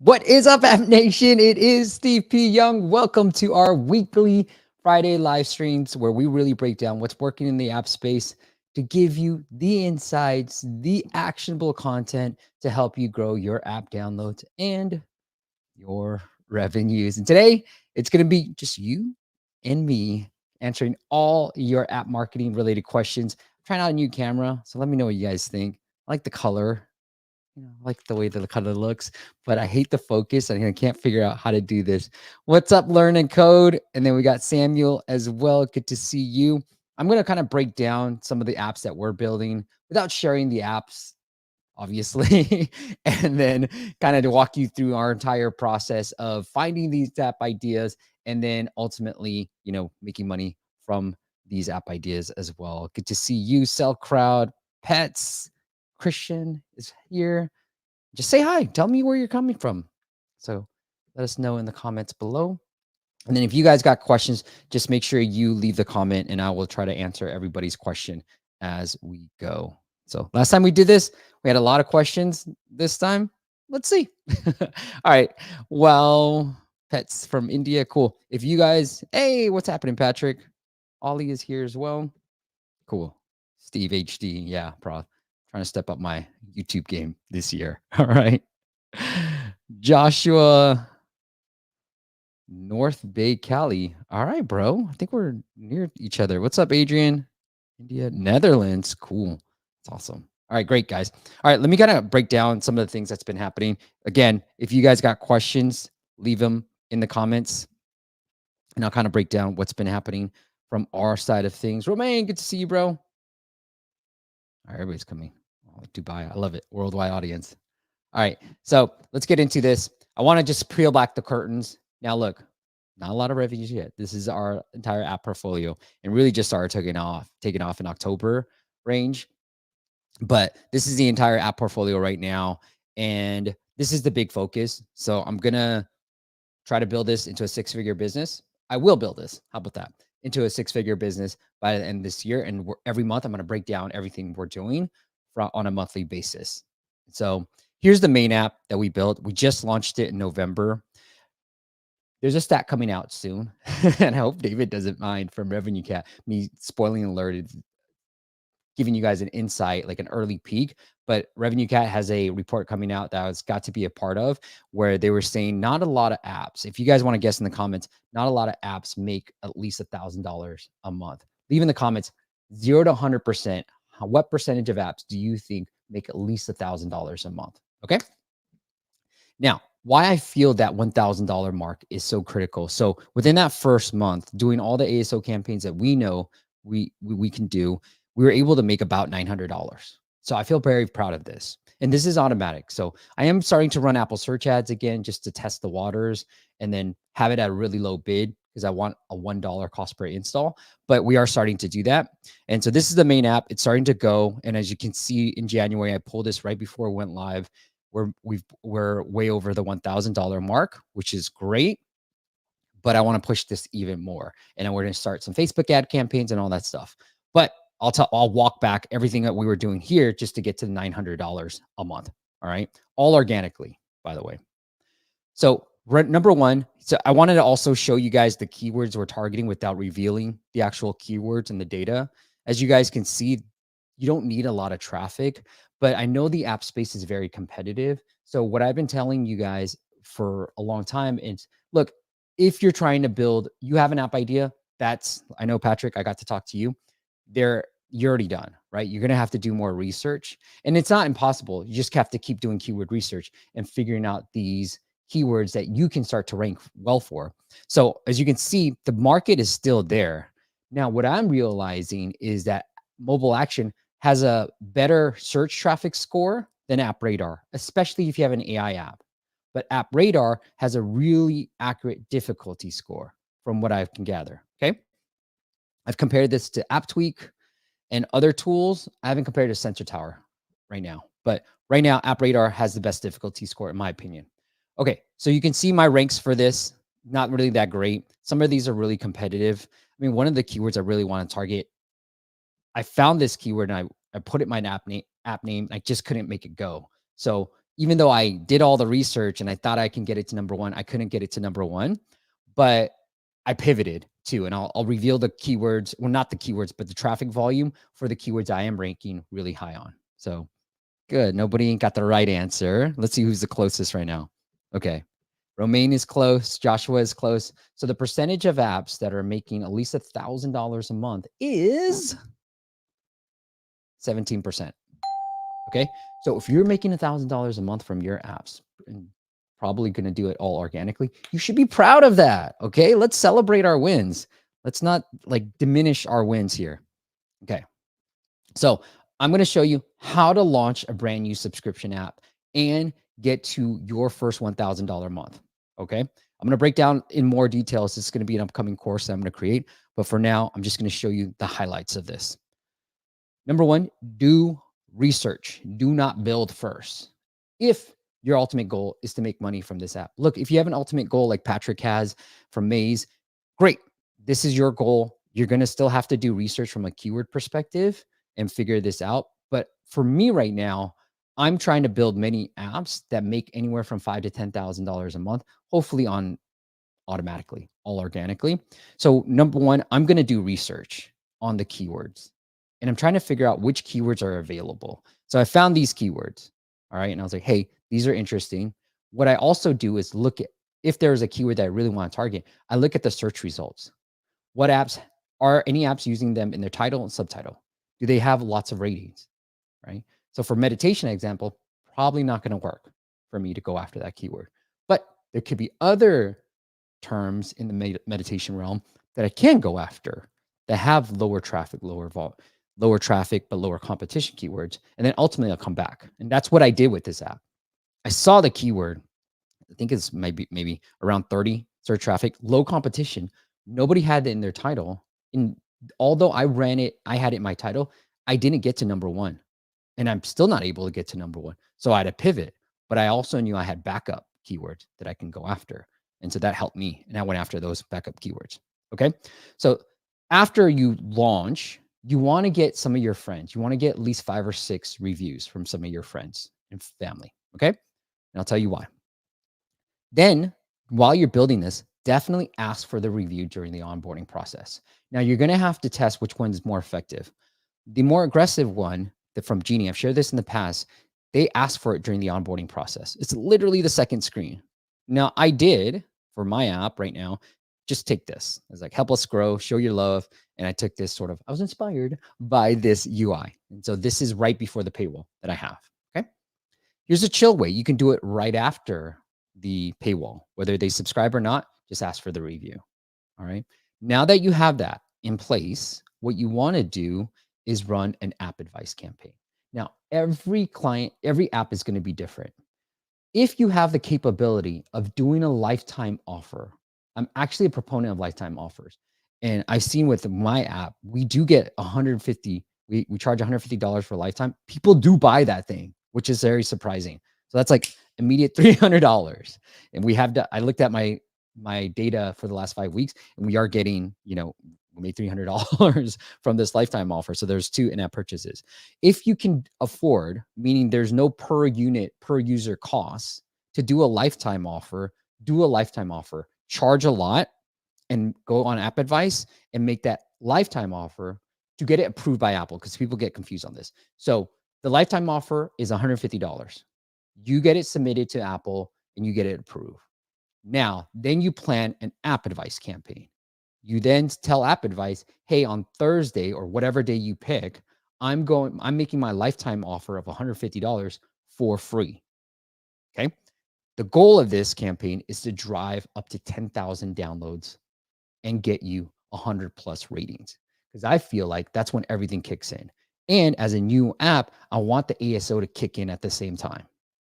What is up, App Nation? It is Steve P. Young. Welcome to our weekly Friday live streams where we really break down what's working in the app space to give you the insights, the actionable content to help you grow your app downloads and your revenues. And today, it's going to be just you and me answering all your app marketing related questions. I'm trying out a new camera, so let me know what you guys think. I like the color. I like the way that the color looks, but I hate the focus. I can't figure out how to do this. What's up, Learn and Code? And then we got Samuel as well. Good to see you. I'm going to kind of break down some of the apps that we're building without sharing the apps, obviously, and then kind of to walk you through our entire process of finding these app ideas and then ultimately, making money from these app ideas as well. Good to see you, Cell Crowd, Pets. Christian is here. Just say hi. Tell me where you're coming from. So let us know in the comments below. And then if you guys got questions, just make sure you leave the comment and I will try to answer everybody's question as we go. So last time we did this, we had a lot of questions. This time, let's see. All right. Well, Pets from India. Cool. If you guys, hey, what's happening, Patrick? Ollie is here as well. Cool. Steve HD. Yeah, trying to step up my YouTube game this year. All right. Joshua North Bay, Cali. All right, bro. I think we're near each other. What's up, Adrian? India, Netherlands. Cool. That's awesome. All right, great, guys. All right, let me kind of break down some of the things that's been happening. Again, if you guys got questions, leave them in the comments, and I'll kind of break down what's been happening from our side of things. Romain, good to see you, bro. All right, everybody's coming. Oh, Dubai, I love it. Worldwide audience. All right, so let's get into this. I want to just peel back the curtains. Now, look, not a lot of revenues yet. This is our entire app portfolio and really just started taking off in October range. But this is the entire app portfolio right now. And this is the big focus. So I'm going to try to build this into a six-figure business. I will build this. How about that? Into a six-figure business by the end of this year. And every month, I'm going to break down everything we're doing on a monthly basis. So here's the main app that we built. We just launched it in November. There's a stat coming out soon, and I hope David doesn't mind from Revenue Cat, me spoiling alert, giving you guys an insight, like an early peek. But Revenue Cat has a report coming out that it's got to be a part of where they were saying not a lot of apps. If you guys want to guess in the comments, not a lot of apps make at least $1,000 a month. Leave in the comments 0 to 100%. What percentage of apps do you think make at least $1,000 a month? Okay. Now, why I feel that $1,000 mark is so critical. So within that first month, doing all the ASO campaigns that we know we can do, we were able to make about $900. So I feel very proud of this. And this is automatic. So I am starting to run Apple search ads again, just to test the waters and then have it at a really low bid because I want a $1 cost per install, but we are starting to do that. And so this is the main app. It's starting to go. And as you can see in January, I pulled this right before it went live. We're way over the $1,000 mark, which is great, but I want to push this even more. And then we're going to start some Facebook ad campaigns and all that stuff. But I'll walk back everything that we were doing here just to get to $900 a month. All right. All organically, by the way. So number one, so I wanted to also show you guys the keywords we're targeting without revealing the actual keywords and the data. As you guys can see, you don't need a lot of traffic, but I know the app space is very competitive. So what I've been telling you guys for a long time is, look, if you're trying to build, you have an app idea, I know, Patrick, I got to talk to you. You're already done, right? You're going to have to do more research, and it's not impossible. You just have to keep doing keyword research and figuring out these keywords that you can start to rank well for. So as you can see, the market is still there. Now, what I'm realizing is that mobile action has a better search traffic score than App Radar, especially if you have an AI app. But App Radar has a really accurate difficulty score from what I can gather, okay? I've compared this to App Tweak and other tools. I haven't compared to Sensor Tower right now, but right now, App Radar has the best difficulty score, in my opinion. Okay, so you can see my ranks for this, not really that great. Some of these are really competitive. I mean, one of the keywords I really want to target, I found this keyword and I put it in my app name. I just couldn't make it go. So even though I did all the research and I thought I can get it to number one, I couldn't get it to number one, but I pivoted too. And I'll reveal the keywords, well, not the keywords, but the traffic volume for the keywords I am ranking really high on. So good. Nobody got the right answer. Let's see who's the closest right now. Okay. Romaine is close. Joshua is close. So the percentage of apps that are making at least $1,000 a month is 17%. Okay. So if you're making $1,000 a month from your apps and probably going to do it all organically, you should be proud of that. Okay. Let's celebrate our wins. Let's not like diminish our wins here. Okay. So I'm going to show you how to launch a brand new subscription app and get to your first $1,000 a month. Okay. I'm going to break down in more details. This is going to be an upcoming course that I'm going to create. But for now, I'm just going to show you the highlights of this. Number one, do research. Do not build first. If your ultimate goal is to make money from this app, look, if you have an ultimate goal like Patrick has from Maze, great. This is your goal. You're going to still have to do research from a keyword perspective and figure this out. But for me right now, I'm trying to build many apps that make anywhere from $5,000 to $10,000 a month, hopefully on automatically, all organically. So number one, I'm going to do research on the keywords and I'm trying to figure out which keywords are available. So I found these keywords. All right. And I was like, hey, these are interesting. What I also do is look at if there's a keyword that I really want to target, I look at the search results. What apps are any apps using them in their title and subtitle? Do they have lots of ratings? Right. So for meditation example, probably not going to work for me to go after that keyword. But there could be other terms in the meditation realm that I can go after that have lower traffic, lower traffic, but lower competition keywords. And then ultimately I'll come back. And that's what I did with this app. I saw the keyword. I think it's maybe around 30 search traffic, low competition. Nobody had it in their title. And although I had it in my title, I didn't get to number one. And I'm still not able to get to number one. So I had to pivot, but I also knew I had backup keywords that I can go after. And so that helped me. And I went after those backup keywords. Okay. So after you launch, you want to get some of your friends. You want to get at least 5 or 6 reviews from some of your friends and family. Okay. And I'll tell you why. Then while you're building this, definitely ask for the review during the onboarding process. Now you're going to have to test which one is more effective. The more aggressive one from Genie, I've shared this in the past, they ask for it during the onboarding process. It's literally the second screen. Now I did for my app right now, just take this. It's like, help us grow, show your love. And I took this I was inspired by this UI. And so this is right before the paywall that I have. Okay. Here's a chill way. You can do it right after the paywall, whether they subscribe or not, just ask for the review. All right. Now that you have that in place, what you want to do is run an app advice campaign. Now, every app is going to be different. If you have the capability of doing a lifetime offer, I'm actually a proponent of lifetime offers. And I've seen with my app, we do get 150, we charge $150 for a lifetime. People do buy that thing, which is very surprising. So that's like immediate $300. And I looked at my data for the last 5 weeks and we are getting, we made $300 from this lifetime offer. So there's 2 in-app purchases. If you can afford, meaning there's no per user costs to do a lifetime offer, charge a lot and go on app advice and make that lifetime offer to get it approved by Apple, because people get confused on this. So the lifetime offer is $150. You get it submitted to Apple and you get it approved. Now, then you plan an app advice campaign. You then tell app advice, hey, on Thursday or whatever day you pick, I'm making my lifetime offer of $150 for free. Okay. The goal of this campaign is to drive up to 10,000 downloads and get you 100+ ratings, because I feel like that's when everything kicks in. And as a new app, I want the ASO to kick in at the same time,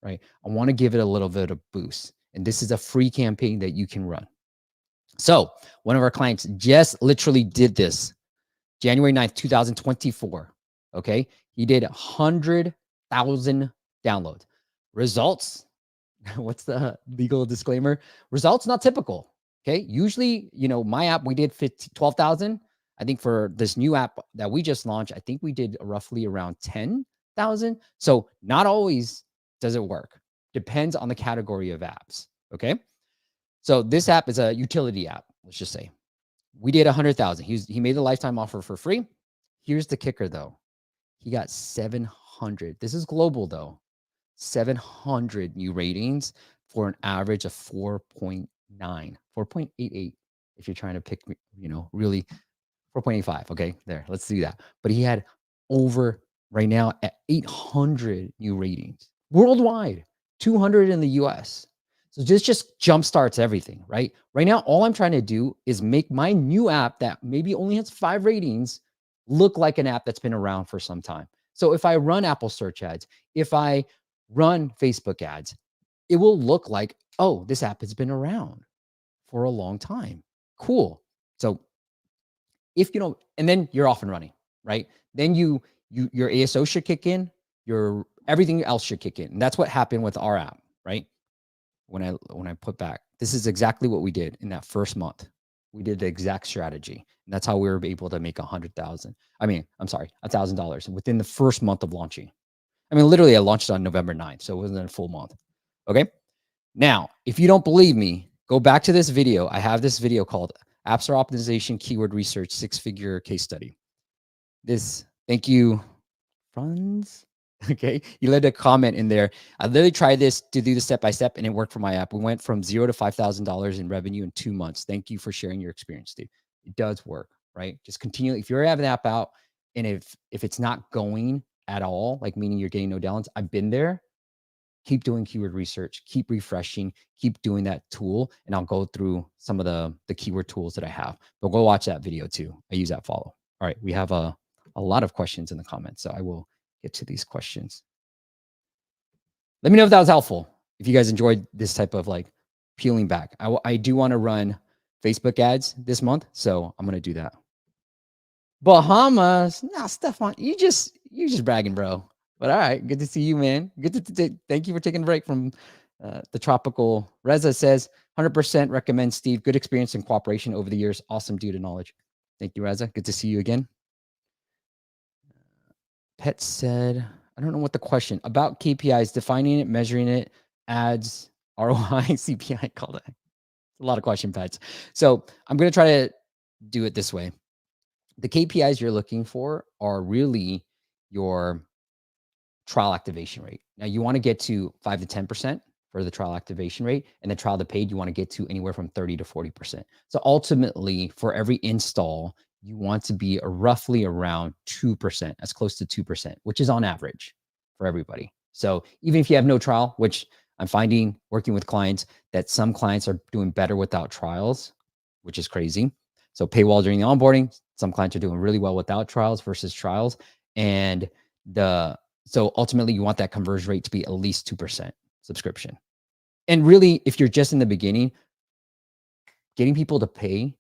right? I want to give it a little bit of boost. And this is a free campaign that you can run. So one of our clients just literally did this January 9th, 2024. Okay. He did 100,000 downloads. Results. What's the legal disclaimer? Results, not typical. Okay. Usually, my app, we did 12,000. I think for this new app that we just launched, I think we did roughly around 10,000. So not always does it work. Depends on the category of apps. Okay. So this app is a utility app. Let's just say we did 100,000. He made the lifetime offer for free. Here's the kicker though. He got 700. This is global though. 700 new ratings for an average of 4.9, 4.88. If you're trying to pick, really 4.85. Okay, there. Let's do that. But he had over right now at 800 new ratings worldwide, 200 in the US. So this just jumpstarts everything, right? Right now, all I'm trying to do is make my new app that maybe only has 5 ratings look like an app that's been around for some time. So if I run Apple search ads, if I run Facebook ads, it will look like, oh, this app has been around for a long time. Cool. So if you know, and then you're off and running, right? Then your ASO should kick in, your everything else should kick in. And that's what happened with our app, right? When I put back, this is exactly what we did in that first month. We did the exact strategy. And that's how we were able to make 100,000. I mean, I'm sorry, $1,000 within the first month of launching. I mean, literally I launched on November 9th, so it wasn't a full month. Okay. Now, if you don't believe me, go back to this video. I have this video called App Store Optimization Keyword Research 6-Figure Case Study. Thank you, Franz. Okay, you left a comment in there. I literally tried this to do the step-by-step and it worked for my app. We went from $0 to $5,000 in revenue in 2 months. Thank you for sharing your experience, dude. It does work, right? Just continue. If you're having an app out and if it's not going at all, like meaning you're getting no downloads, I've been there. Keep doing keyword research, keep refreshing, keep doing that tool. And I'll go through some of the keyword tools that I have, but go watch that video too. I use that follow. All right. We have a lot of questions in the comments. So I will get to these questions. Let me know if that was helpful. If you guys enjoyed this type of like peeling back, I do want to run Facebook ads this month. So I'm going to do that. Bahamas. Nah, Stefan, you just bragging, bro. But all right, good to see you, man. Good to thank you for taking a break from the tropical. Reza says 100% recommend Steve. Good experience and cooperation over the years. Awesome dude of knowledge. Thank you, Reza. Good to see you again. Pet said, I don't know what the question about KPIs, defining it, measuring it, ads, ROI, CPI, call that. A lot of question, Pets. So I'm going to try to do it this way. The KPIs you're looking for are really your trial activation rate. Now you want to get to 5 to 10% for the trial activation rate, and the trial to paid, you want to get to anywhere from 30 to 40%. So ultimately, for every install, you want to be roughly around 2%, as close to 2%, which is on average for everybody. So even if you have no trial, which I'm finding working with clients that some clients are doing better without trials, which is crazy. So paywall during the onboarding, some clients are doing really well without trials versus trials. And so ultimately you want that conversion rate to be at least 2% subscription. And really, if you're just in the beginning, getting people to pay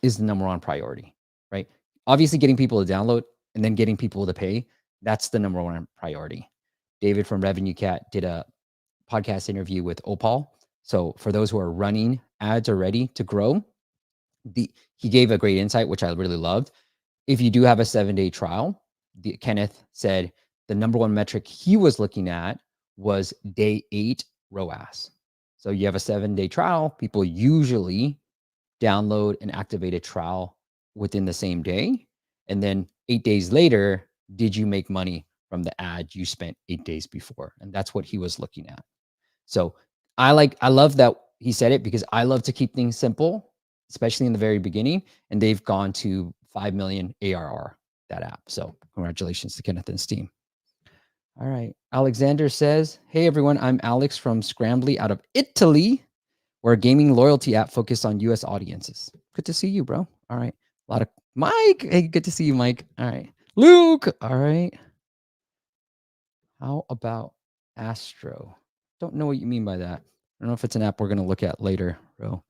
is the number one priority, right? Obviously getting people to download and then getting people to pay, that's the number one priority. David from Revenue Cat did a podcast interview with Opal. So for those who are running ads already to grow, he gave a great insight, which I really loved. If you do have a 7-day trial, Kenneth said the number one metric he was looking at was day 8 ROAS. So you have a 7-day trial, people usually download and activate a trial within the same day. And then 8 days later, did you make money from the ad you spent 8 days before? And that's what he was looking at. So I love that he said it, because I love to keep things simple, especially in the very beginning. And they've gone to 5 million ARR, that app. So congratulations to Kenneth and his team. All right. Alexander says, hey, everyone, I'm Alex from Scrambly out of Italy. We're a gaming loyalty app focused on US audiences. Good to see you, bro. All right. A lot of Mike. Hey, good to see you, Mike. All right. Luke. All right. How about Astro? Don't know what you mean by that. I don't know if it's an app we're going to look at later, bro.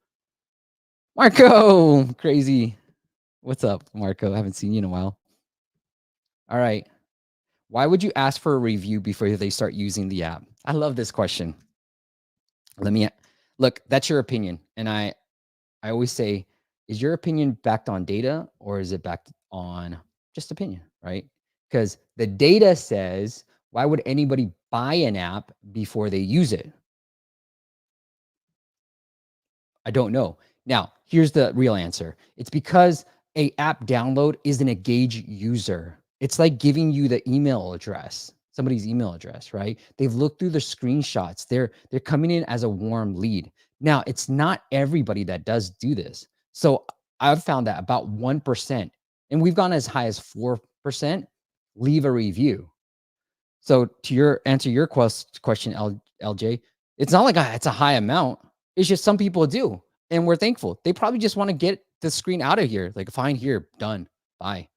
Marco. Crazy. What's up, Marco? I haven't seen you in a while. All right. Why would you ask for a review before they start using the app? I love this question. Look, that's your opinion. And I always say, is your opinion backed on data or is it backed on just opinion, right? Because the data says, why would anybody buy an app before they use it? I don't know. Now, here's the real answer. It's because a app download is an engaged user. It's like giving you the email address, somebody's email address, right? They've looked through the screenshots. They're coming in as a warm lead. Now, it's not everybody that does do this. So I've found that about 1%, and we've gone as high as 4%, leave a review. So to your answer, your question, LJ, it's not like it's a high amount. It's just some people do, and we're thankful. They probably just want to get the screen out of here. Like, fine, here, done, bye.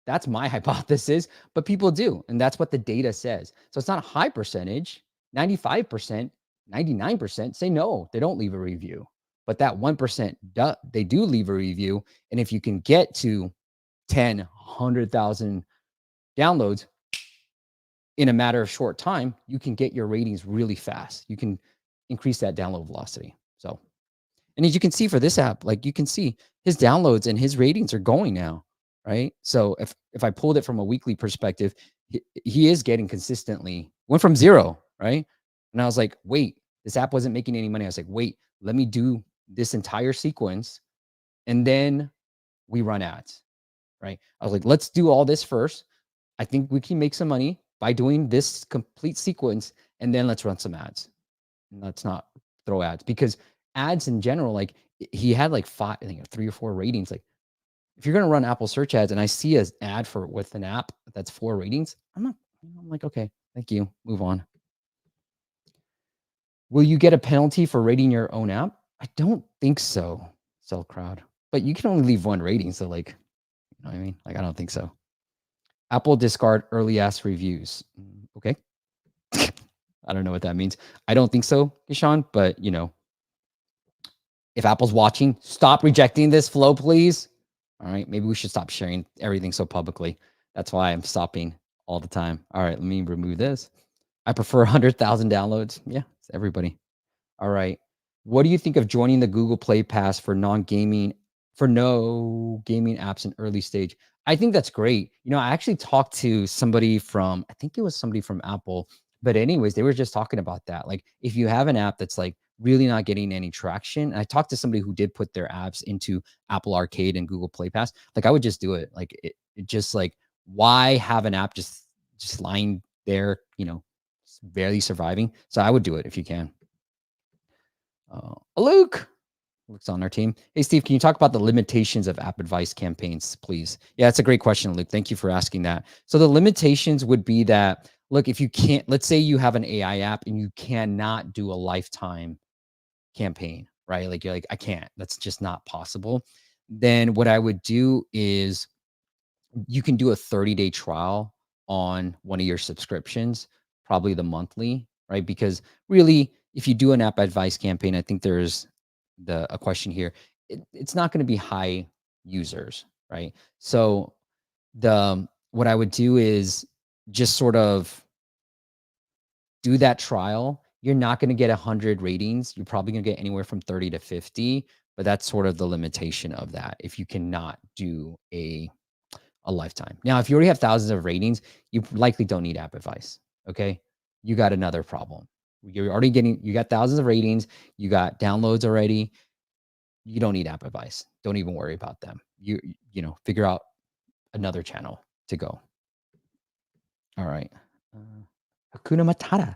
That's my hypothesis, but people do, and that's what the data says. So it's not a high percentage. 95%, 99% say no, they don't leave a review. But that 1%, they do leave a review. And if you can get to 10, 100,000 downloads in a matter of short time, you can get your ratings really fast. You can increase that download velocity. So, and as you can see for this app, like you can see his downloads and his ratings are going now, right? So if I pulled it from a weekly perspective, he is getting consistently, went from 0, right? And I was like, wait, this app wasn't making any money. I was like, wait, let me do this entire sequence and then we run ads, right? I was like, let's do all this first. I think we can make some money by doing this complete sequence, and then let's run some ads. And let's not throw ads, because ads in general, like he had like 5, I think 3 or 4 ratings. Like if you're going to run Apple search ads and I see an ad for with an app that's 4 ratings, I'm like, okay, thank you. Move on. Will you get a penalty for rating your own app? I don't think so, Cell Crowd. But you can only leave 1 rating. So like, you know what I mean? Like, I don't think so. Apple discard early ass reviews. Okay. I don't know what that means. I don't think so, Kishan, but you know, if Apple's watching, stop rejecting this flow, please. All right. Maybe we should stop sharing everything so publicly. That's why I'm stopping all the time. All right. Let me remove this. I prefer 100,000 downloads. Yeah, it's everybody. All right. What do you think of joining the Google Play Pass for non-gaming, for no gaming apps in early stage? I think that's great. You know, I actually talked to somebody from, I think it was somebody from Apple, but anyways, they were just talking about that. Like if you have an app that's like really not getting any traction, I talked to somebody who did put their apps into Apple Arcade and Google Play Pass. Like I would just do it. Like it just like, why have an app just lying there, you know, barely surviving? So I would do it if you can. Luke's on our team. Hey, Steve, can you talk about the limitations of app advice campaigns, please? Yeah, that's a great question, Luke. Thank you for asking that. So the limitations would be that, look, if you can't, let's say you have an AI app and you cannot do a lifetime campaign, right? Like you're like, I can't, that's just not possible. Then what I would do is you can do a 30-day trial on one of your subscriptions, probably the monthly, right? Because really, if you do an app advice campaign, I think there's a question here. It's not going to be high users, right? So what I would do is just sort of do that trial. You're not going to get 100 ratings. You're probably going to get anywhere from 30 to 50, but that's sort of the limitation of that. If you cannot do a lifetime. Now, if you already have thousands of ratings, you likely don't need app advice. Okay. You got another problem. You're already you got thousands of ratings. You got downloads already. You don't need app advice. Don't even worry about them. You know, figure out another channel to go. All right. Hakuna Matata.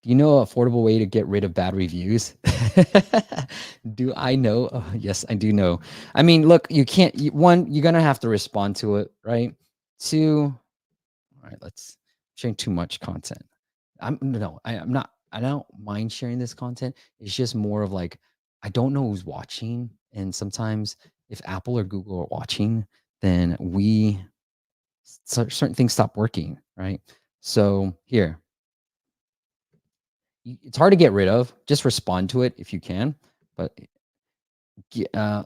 Do you know an affordable way to get rid of bad reviews? Do I know? Oh, yes, I do know. I mean, look, you can't, one, you're going to have to respond to it, right? 2, all right, let's sharing too much content. I'm not, I don't mind sharing this content. It's just more of like, I don't know who's watching. And sometimes if Apple or Google are watching, then certain things stop working, right? So here, it's hard to get rid of. Just respond to it if you can. But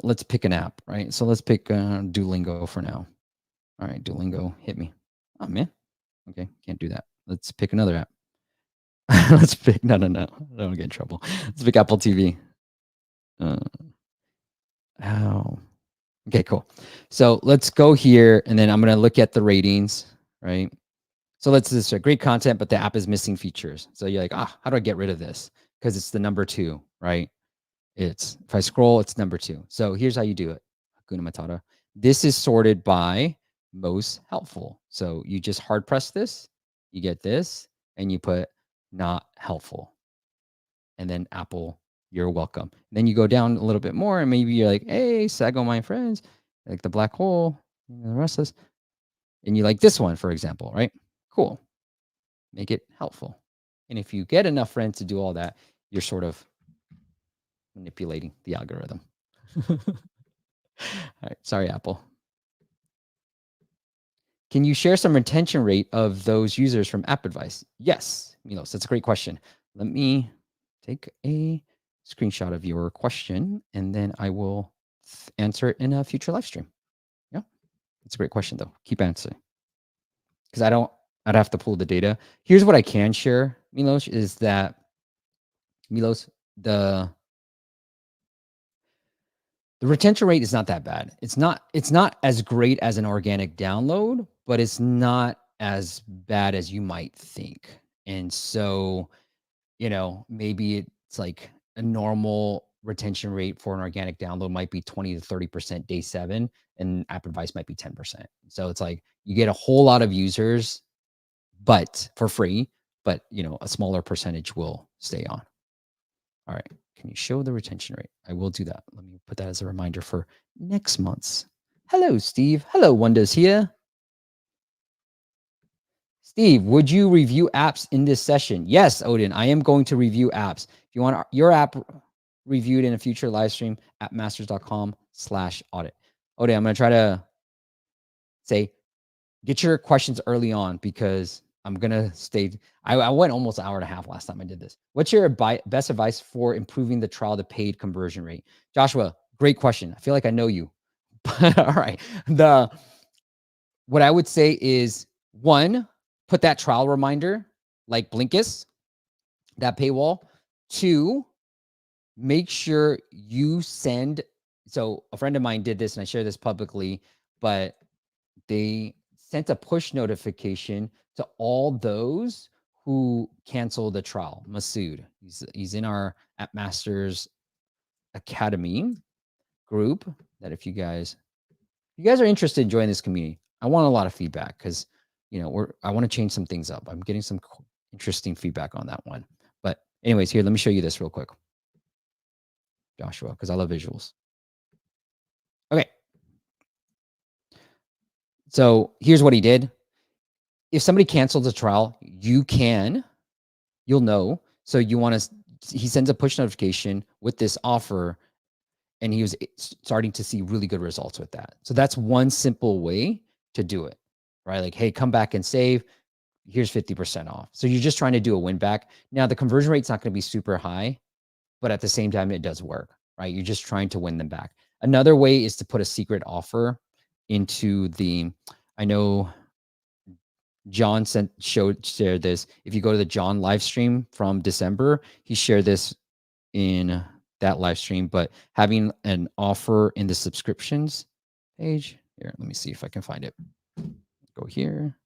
let's pick an app, right? So let's pick Duolingo for now. All right, Duolingo, hit me. Oh, man. Okay, can't do that. Let's pick another app. Let's pick, no. I don't get in trouble. Let's pick Apple TV. Okay, cool. So let's go here, and then I'm going to look at the ratings, right? So this is great content, but the app is missing features. So you're like, how do I get rid of this? Because it's the number 2, right? If I scroll, it's number 2. So here's how you do it. Hakuna Matata. This is sorted by most helpful. So you just hard press this, you get this, and you put not helpful. And then Apple, you're welcome. Then you go down a little bit more, and maybe you're like, hey, Sago, my friends, like the black hole, and the rest of this. And you like this one, for example, right? Cool. Make it helpful. And if you get enough friends to do all that, you're sort of manipulating the algorithm. All right. Sorry, Apple. Can you share some retention rate of those users from app advice? Yes, Milos, that's a great question. Let me take a screenshot of your question, and then I will answer it in a future live stream. Yeah, it's a great question, though. Keep answering. Because I'd have to pull the data. Here's what I can share, Milos, is that, the retention rate is not that bad. It's not as great as an organic download, but it's not as bad as you might think. And so, maybe it's like a normal retention rate for an organic download might be 20 to 30% day 7, and app advice might be 10%. So it's like you get a whole lot of users, but for free, but a smaller percentage will stay on. All right. Can you show the retention rate? I will do that. Let me put that as a reminder for next month's. Hello, Steve. Hello, Windows here. Steve, would you review apps in this session? Yes, Odin, I am going to review apps. If you want your app reviewed in a future live stream, appmasters.com/audit. Odin, I'm going to try to say, get your questions early on, because I'm going to stay. I went almost an hour and a half last time I did this. What's your best advice for improving the trial to paid conversion rate? Joshua, great question. I feel like I know you. But all right. What I would say is, 1, put that trial reminder like Blinkist, that paywall. 2, make sure you send. So a friend of mine did this, and I share this publicly, but they sent a push notification to all those who canceled the trial. Masood, he's in our App Masters Academy group. That if you guys are interested in joining this community, I want a lot of feedback, because I want to change some things up. I'm getting some interesting feedback on that one. But anyways, here, let me show you this real quick, Joshua, because I love visuals. Okay. So here's what he did. If somebody cancels a trial, you'll know. So he sends a push notification with this offer, and he was starting to see really good results with that. So that's one simple way to do it, right? Like, hey, come back and save. Here's 50% off. So you're just trying to do a win back. Now, the conversion rate's not going to be super high, but at the same time, it does work, right? You're just trying to win them back. Another way is to put a secret offer into I know John shared this. If you go to the John live stream from December, he shared this in that live stream, but having an offer in the subscriptions page. Here, let me see if I can find it. Go here.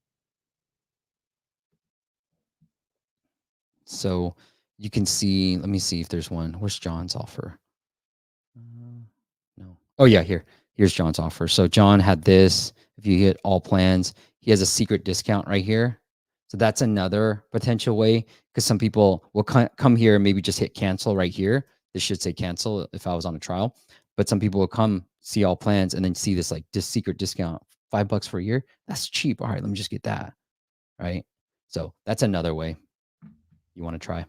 So you can see, let me see if there's one. Where's John's offer? No. Oh yeah, here's John's offer. So John had this. If you hit all plans, he has a secret discount right here. So that's another potential way, because some people will come here and maybe just hit cancel right here. This should say cancel if I was on a trial, but some people will come see all plans and then see this secret discount, $5 for a year. That's cheap. All right, let me just get that. Right. So that's another way you want to try.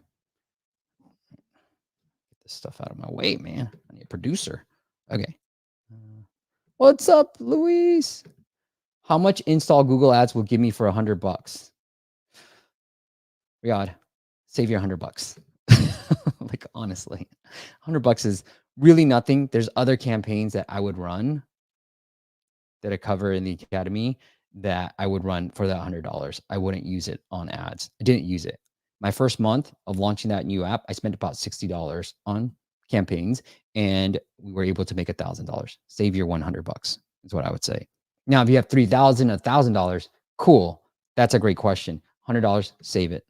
Get this stuff out of my way, man. I need a producer. Okay. What's up, Luis? How much install Google Ads will give me for $100? Riyadh, save your $100. Like, honestly, $100 is really nothing. There's other campaigns that I would run that I cover in the academy that I would run for that $100. I wouldn't use it on ads. I didn't use it. My first month of launching that new app, I spent about $60 on campaigns, and we were able to make $1,000. Save your $100 is what I would say. Now, if you have $3,000, $1,000, cool. That's a great question. $100, save it.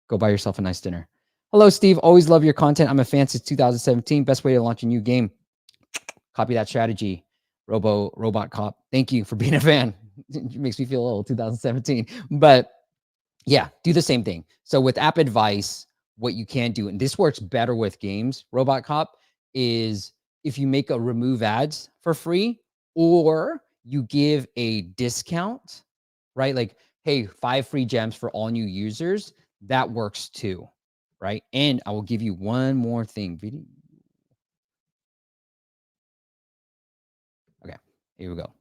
Go buy yourself a nice dinner. Hello, Steve. Always love your content. I'm a fan since 2017. Best way to launch a new game. Copy that strategy. Robot Cop. Thank you for being a fan. It makes me feel old, 2017. But yeah, do the same thing. So with app advice, what you can do, and this works better with games, Robot Cop, is if you make a remove ads for free or you give a discount, right? Like, hey, 5 free gems for all new users, that works too, right? And I will give you one more thing. Okay, here we go.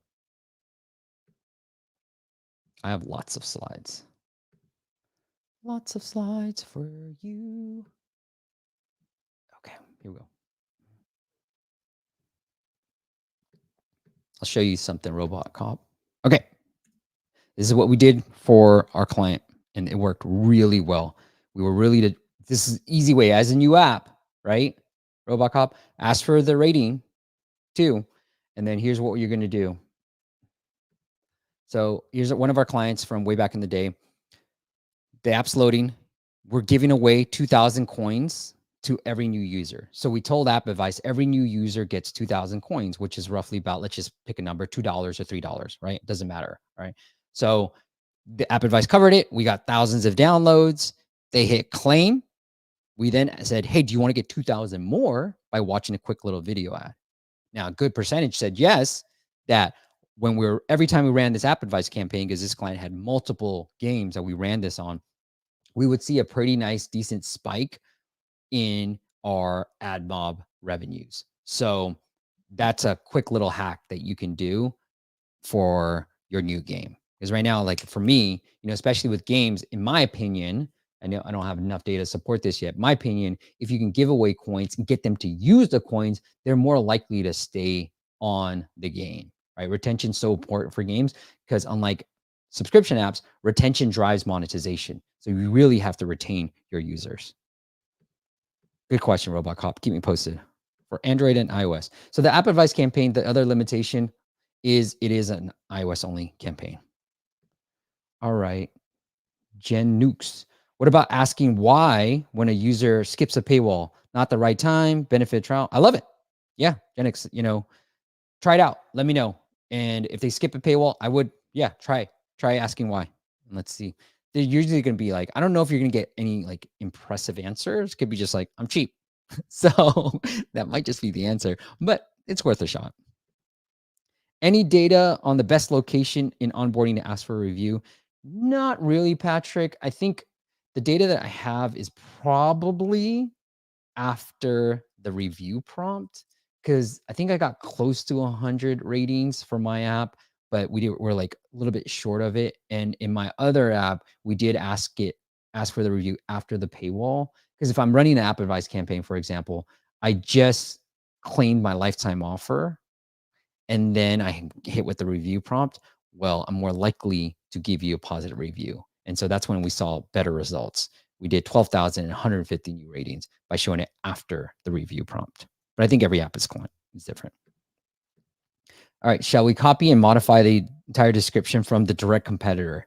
I have lots of slides. Lots of slides for you. Okay, here we go. I'll show you something, Robot Cop. Okay, this is what we did for our client, and it worked really well. We were really, this is easy way as a new app, right? Robot Cop, ask for the rating too. And then here's what you're going to do. So here's one of our clients from way back in the day. The app's loading. We're giving away 2,000 coins to every new user. So we told App Advice every new user gets 2,000 coins, which is roughly about, let's just pick a number, $2 or $3, right? It doesn't matter, right? So the App Advice covered it. We got thousands of downloads. They hit claim. We then said, hey, do you want to get 2,000 more by watching a quick little video ad? Now, a good percentage said yes, that when every time we ran this App Advice campaign, because this client had multiple games that we ran this on, we would see a pretty nice, decent spike in our ad mob revenues. So that's a quick little hack that you can do for your new game. Because right now, like for me, especially with games, in my opinion, I know I don't have enough data to support this yet. My opinion, if you can give away coins and get them to use the coins, they're more likely to stay on the game, right? Retention's so important for games because unlike subscription apps, retention drives monetization. So you really have to retain your users. Good question, Robot Cop. Keep me posted for Android and iOS. So the App Advice campaign, the other limitation is it is an iOS only campaign. All right. Jen Nukes. What about asking why when a user skips a paywall? Not the right time, benefit trial. I love it. Yeah, Genix, try it out. Let me know. And if they skip a paywall, I would, yeah, try asking why. And let's see. They're usually going to be like, I don't know if you're going to get any like impressive answers. Could be just like, I'm cheap. So that might just be the answer, but it's worth a shot. Any data on the best location in onboarding to ask for a review? Not really, Patrick. I think the data that I have is probably after the review prompt because I think I got close to 100 ratings for my app, but we're like a little bit short of it. And in my other app, we did ask for the review after the paywall. Because if I'm running an App Advice campaign, for example, I just claimed my lifetime offer and then I hit with the review prompt, well, I'm more likely to give you a positive review. And so that's when we saw better results. We did 12,150 new ratings by showing it after the review prompt. But I think every app is different. All right, shall we copy and modify the entire description from the direct competitor?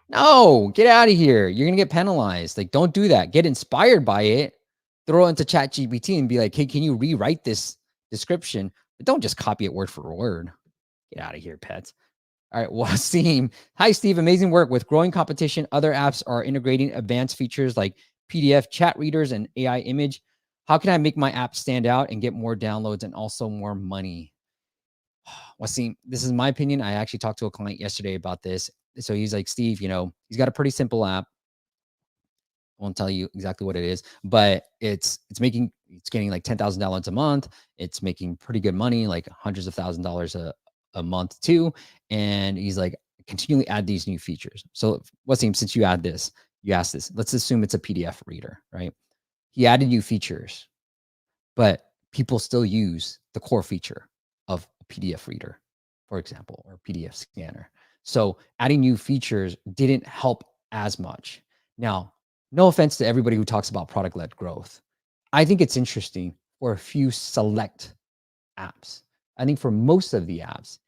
No, get out of here. You're going to get penalized. Like, don't do that. Get inspired by it. Throw it into ChatGPT and be like, hey, can you rewrite this description? But don't just copy it word for word. Get out of here, pets. All right, Wasim. Hi, Steve. Amazing work. With growing competition, other apps are integrating advanced features like PDF chat readers and AI image. How can I make my app stand out and get more downloads and also more money? Wasim, this is my opinion. I actually talked to a client yesterday about this. So he's like, Steve, he's got a pretty simple app. I won't tell you exactly what it is, but it's getting like $10,000 a month. It's making pretty good money, like hundreds of $1,000s a month too. And he's like, continually add these new features. So Wasim, since you asked this, let's assume it's a PDF reader, right? He added new features, but people still use the core feature of a PDF reader, for example, or PDF scanner. So adding new features didn't help as much. Now, no offense to everybody who talks about product-led growth. I think it's interesting for a few select apps. I think for most of the apps,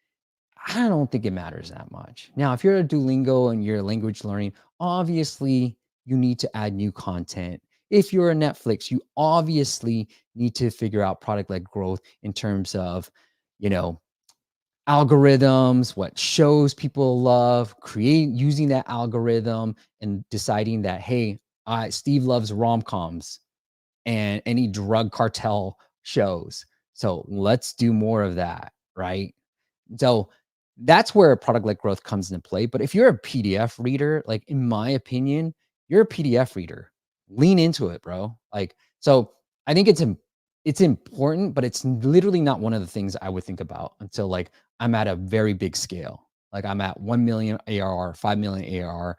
I don't think it matters that much. Now, if you're a Duolingo and you're language learning, obviously you need to add new content. If you're a Netflix, you obviously need to figure out product-led growth in terms of, you know, algorithms, what shows people love, create using that algorithm and deciding that, hey, Steve loves rom-coms and any drug cartel shows. So let's do more of that, right? So that's where product-led growth comes into play. But if you're a PDF reader, like in my opinion, you're a PDF reader. Lean into it, bro. Like, so I think it's important, but it's literally not one of the things I would think about until like I'm at a very big scale. Like I'm at 1 million ARR, 5 million ARR.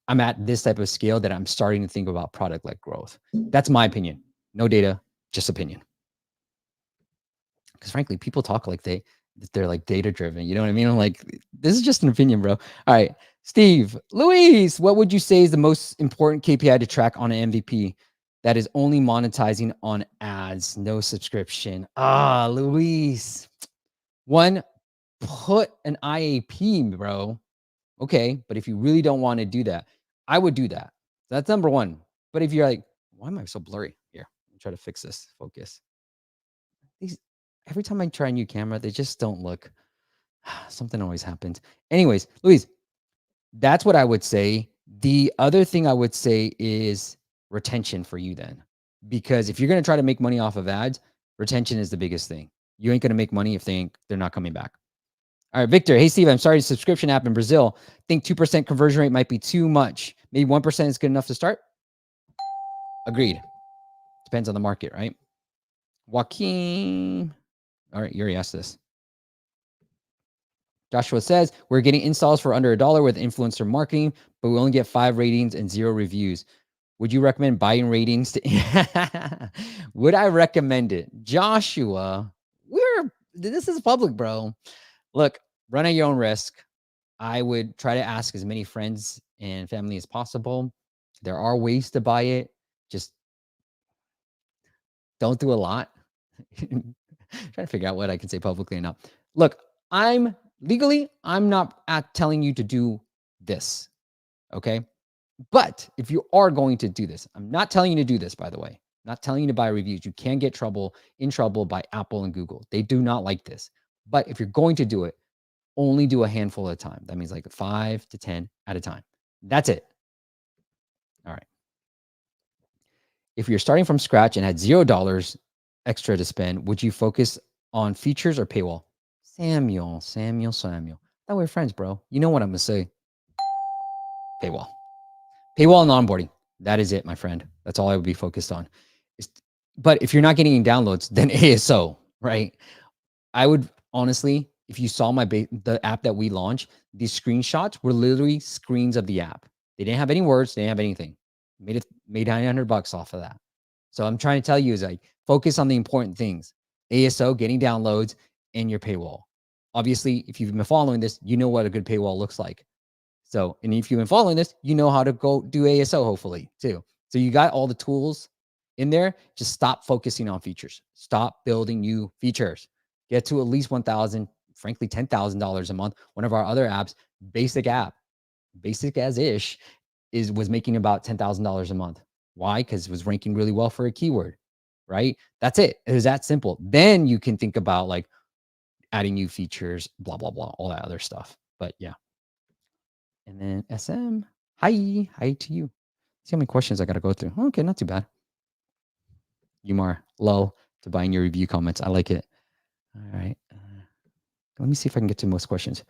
I'm at this type of scale that I'm starting to think about product-led growth. That's my opinion. No data, just opinion. Because frankly, people talk like they're like data driven. You know what I mean? I'm like, this is just an opinion, bro. All right. Steve, Luis, what would you say is the most important KPI to track on an MVP that is only monetizing on ads, no subscription? Ah, Luis. One, put an IAP, bro. Okay. But if you really don't want to do that, I would do that. That's number one. But if you're like, why am I so blurry? Here, let me try to fix this. Focus. These every time I try a new camera, they just don't look. Something always happens. Anyways, Luis, that's what I would say. The other thing I would say is retention for you then. Because if you're going to try to make money off of ads, retention is the biggest thing. You ain't going to make money if they're not coming back. All right, Victor. Hey, Steve, I'm sorry. Subscription app in Brazil. Think 2% conversion rate might be too much. Maybe 1% is good enough to start. Agreed. Depends on the market, right? Joaquin. All right, you already asked this. Joshua says, we're getting installs for under $1 with influencer marketing, but we only get 5 ratings and 0 reviews. Would you recommend buying ratings? Would I recommend it? Joshua, this is public, bro. Look, run at your own risk. I would try to ask as many friends and family as possible. There are ways to buy it. Just don't do a lot. Trying to figure out what I can say publicly or not. Look, I'm not telling you to do this. Okay. But if you are going to do this, I'm not telling you to do this, by the way. I'm not telling you to buy reviews. You can get in trouble by Apple and Google. They do not like this. But if you're going to do it, only do a handful at a time. That means like 5 to 10 at a time. That's it. All right. If you're starting from scratch and had $0 extra to spend, would you focus on features or paywall? Samuel. That we're friends, bro. You know what I'm going to say. Paywall. Paywall and onboarding. That is it, my friend. That's all I would be focused on. But if you're not getting any downloads, then ASO, right? I would honestly, if you saw the app that we launched, these screenshots were literally screens of the app. They didn't have any words. They didn't have anything. Made $900 off of that. So I'm trying to tell you is like focus on the important things. ASO, getting downloads, and your paywall. Obviously, if you've been following this, you know what a good paywall looks like. So, and if you've been following this, you know how to go do ASO, hopefully, too. So you got all the tools in there. Just stop focusing on features. Stop building new features. Get to at least 1,000, frankly, $10,000 a month. One of our other apps, basic as ish, was making about $10,000 a month. Why? Because it was ranking really well for a keyword, right? That's it. It was that simple. Then you can think about like adding new features, blah, blah, blah, all that other stuff. But yeah. And then SM, hi to you. See how many questions I got to go through. Okay, not too bad. Umar, low to buying your review comments. I like it. All right. Let me see if I can get to most questions.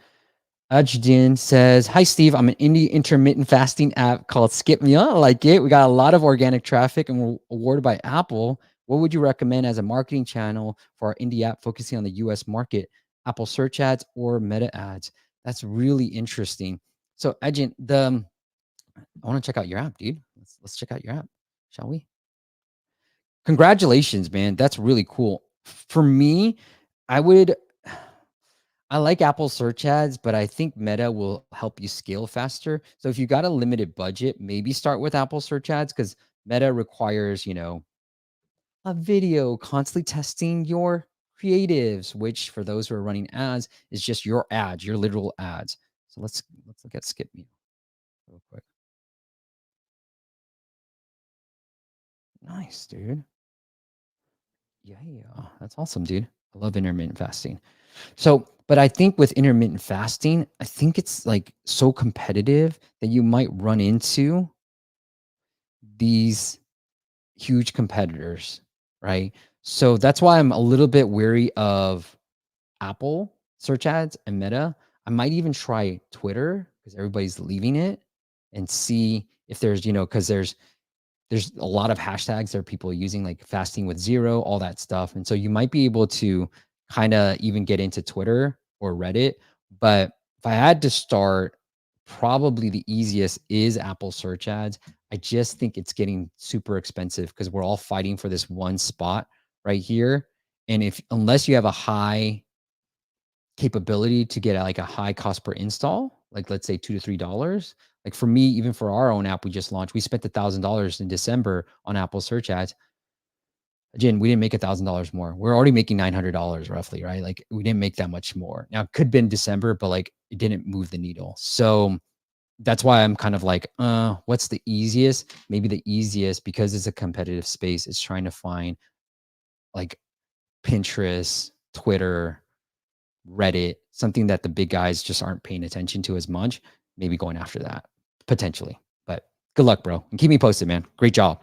Ajdin says, hi, Steve. I'm an indie intermittent fasting app called Skip Me. I like it. We got a lot of organic traffic and we're awarded by Apple. What would you recommend as a marketing channel for our indie app focusing on the US market? Apple search ads or meta ads? That's really interesting. So, Ajin, I want to check out your app, dude. Let's check out your app, shall we? Congratulations, man. That's really cool. For me, I like Apple search ads, but I think Meta will help you scale faster. So if you got a limited budget, maybe start with Apple search ads because Meta requires, a video, constantly testing your creatives, which for those who are running ads is just your ads, your literal ads. So let's look at Skip Me real quick. Nice, dude. Yeah, that's awesome, dude. I love intermittent fasting. So, but I think with intermittent fasting, I think it's like so competitive that you might run into these huge competitors, right? So that's why I'm a little bit weary of Apple search ads and Meta. I might even try Twitter because everybody's leaving it and see if there's, because there's a lot of hashtags that are people using, like fasting with zero, all that stuff. And so you might be able to kind of even get into Twitter or Reddit. But if I had to start, probably the easiest is Apple search ads. I just think it's getting super expensive because we're all fighting for this one spot right here. And unless you have a high capability to get like a high cost per install, like let's say $2 to $3. Like for me, even for our own app we just launched, we spent $1,000 in December on Apple search ads. Again, we didn't make $1,000 more. We're already making $900 roughly, right? Like we didn't make that much more. Now it could have been December, but like it didn't move the needle. So that's why I'm kind of like, what's the easiest? Maybe the easiest, because it's a competitive space, is trying to find like Pinterest, Twitter, Reddit, something that the big guys just aren't paying attention to as much, maybe going after that potentially. But good luck, bro. And keep me posted, man. Great job.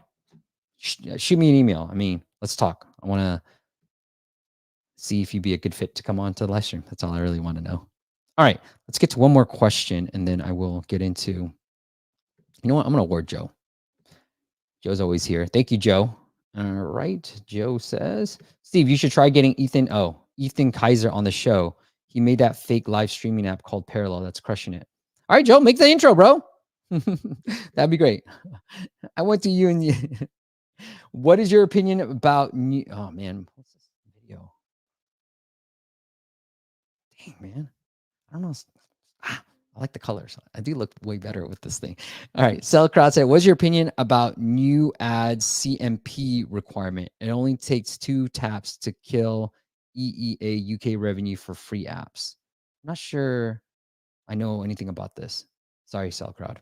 Shoot me an email. I mean, let's talk. I want to see if you'd be a good fit to come on to the live stream. That's all I really want to know. All right, let's get to one more question and then I will get into, you know what? I'm going to award Joe. Joe's always here. Thank you, Joe. All right. Joe says, Steve, you should try getting Ethan Kaiser on the show. He made that fake live streaming app called Parallel. That's crushing it. All right, Joe, make the intro, bro. That'd be great. I went to you and you. What is your opinion about new? Oh man, what's this video? Dang, man. I don't know. I like the colors. I do look way better with this thing. All right. Cellcrowd said, what's your opinion about new ads CMP requirement? It only takes 2 taps to kill EEA UK revenue for free apps. I'm not sure I know anything about this. Sorry, Cellcrowd.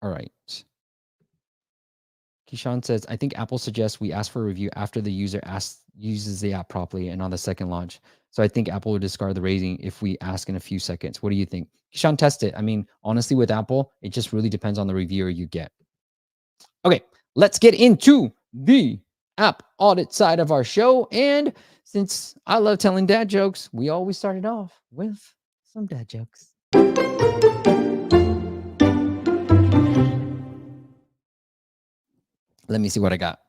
All right. Kishan says, I think Apple suggests we ask for a review after the user uses the app properly and on the second launch. So I think Apple would discard the rating if we ask in a few seconds. What do you think? Kishan, test it. I mean, honestly, with Apple, it just really depends on the reviewer you get. Okay, let's get into the app audit side of our show. And since I love telling dad jokes, we always started off with some dad jokes. Let me see what I got.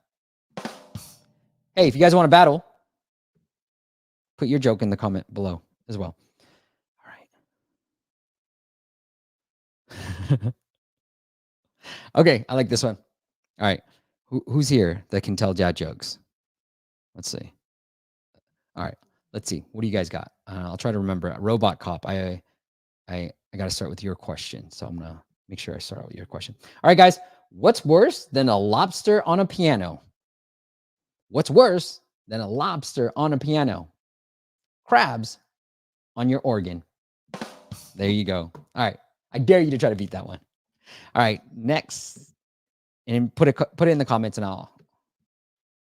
Hey, if you guys want to battle, put your joke in the comment below as well. All right. Okay, I like this one. All right. Who's here that can tell dad jokes? Let's see. All right. Let's see. What do you guys got? I'll try to remember. Robot cop. I got to start with your question. So I'm going to make sure I start out with your question. All right, guys. What's worse than a lobster on a piano? What's worse than a lobster on a piano? Crabs on your organ. There you go. All right. I dare you to try to beat that one. All right. Next. And put it in the comments and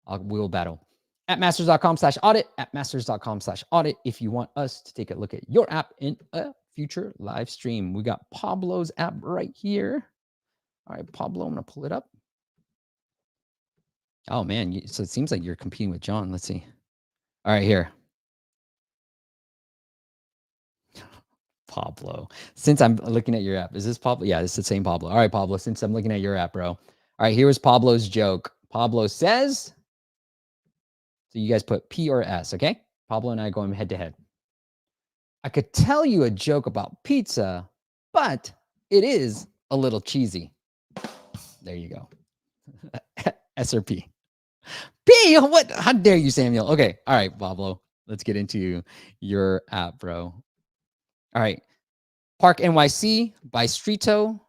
we'll battle. Appmasters.com/audit. Appmasters.com/audit. If you want us to take a look at your app in a future live stream. We got Pablo's app right here. All right, Pablo, I'm going to pull it up. Oh, man. So it seems like you're competing with John. Let's see. All right, here. Pablo. Since I'm looking at your app, is this Pablo? Yeah, this is the same Pablo. All right, Pablo, since I'm looking at your app, bro. All right, here's Pablo's joke. Pablo says, so you guys put P or S, okay? Pablo and I going head to head. I could tell you a joke about pizza, but it is a little cheesy. There you go. S or P? P? What? How dare you, Samuel? Okay. All right, Pablo. Let's get into your app, bro. All right. Park NYC by Streeto.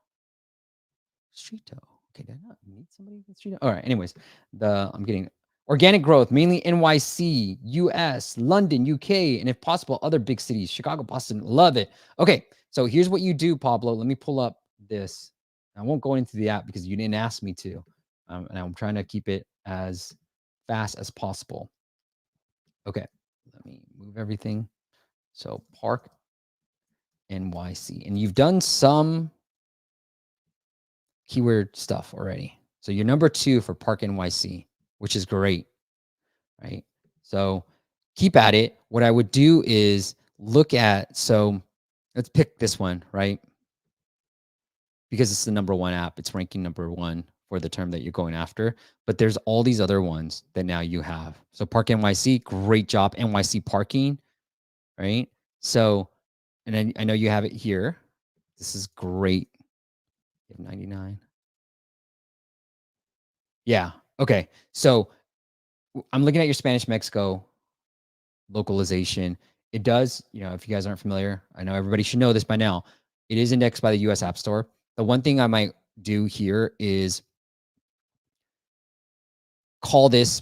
Streeto. Okay, did I not meet somebody with Streeto? All right. Anyways, I'm getting organic growth, mainly NYC, US, London, UK, and if possible, other big cities, Chicago, Boston. Love it. Okay. So here's what you do, Pablo. Let me pull up this I won't go into the app because you didn't ask me to. And I'm trying to keep it as fast as possible. Okay, let me move everything. So Park NYC. And you've done some keyword stuff already. So you're number 2 for Park NYC, which is great, right? So keep at it. What I would do is look at, so let's pick this one, right? Because it's the number 1 app, it's ranking number 1 for the term that you're going after. But there's all these other ones that now you have. So Park NYC, great job. NYC parking, right? So, and then I know you have it here. This is great. You have 99. Yeah. Okay. So I'm looking at your Spanish Mexico localization. It does, if you guys aren't familiar, I know everybody should know this by now. It is indexed by the US App Store. The one thing I might do here is call this,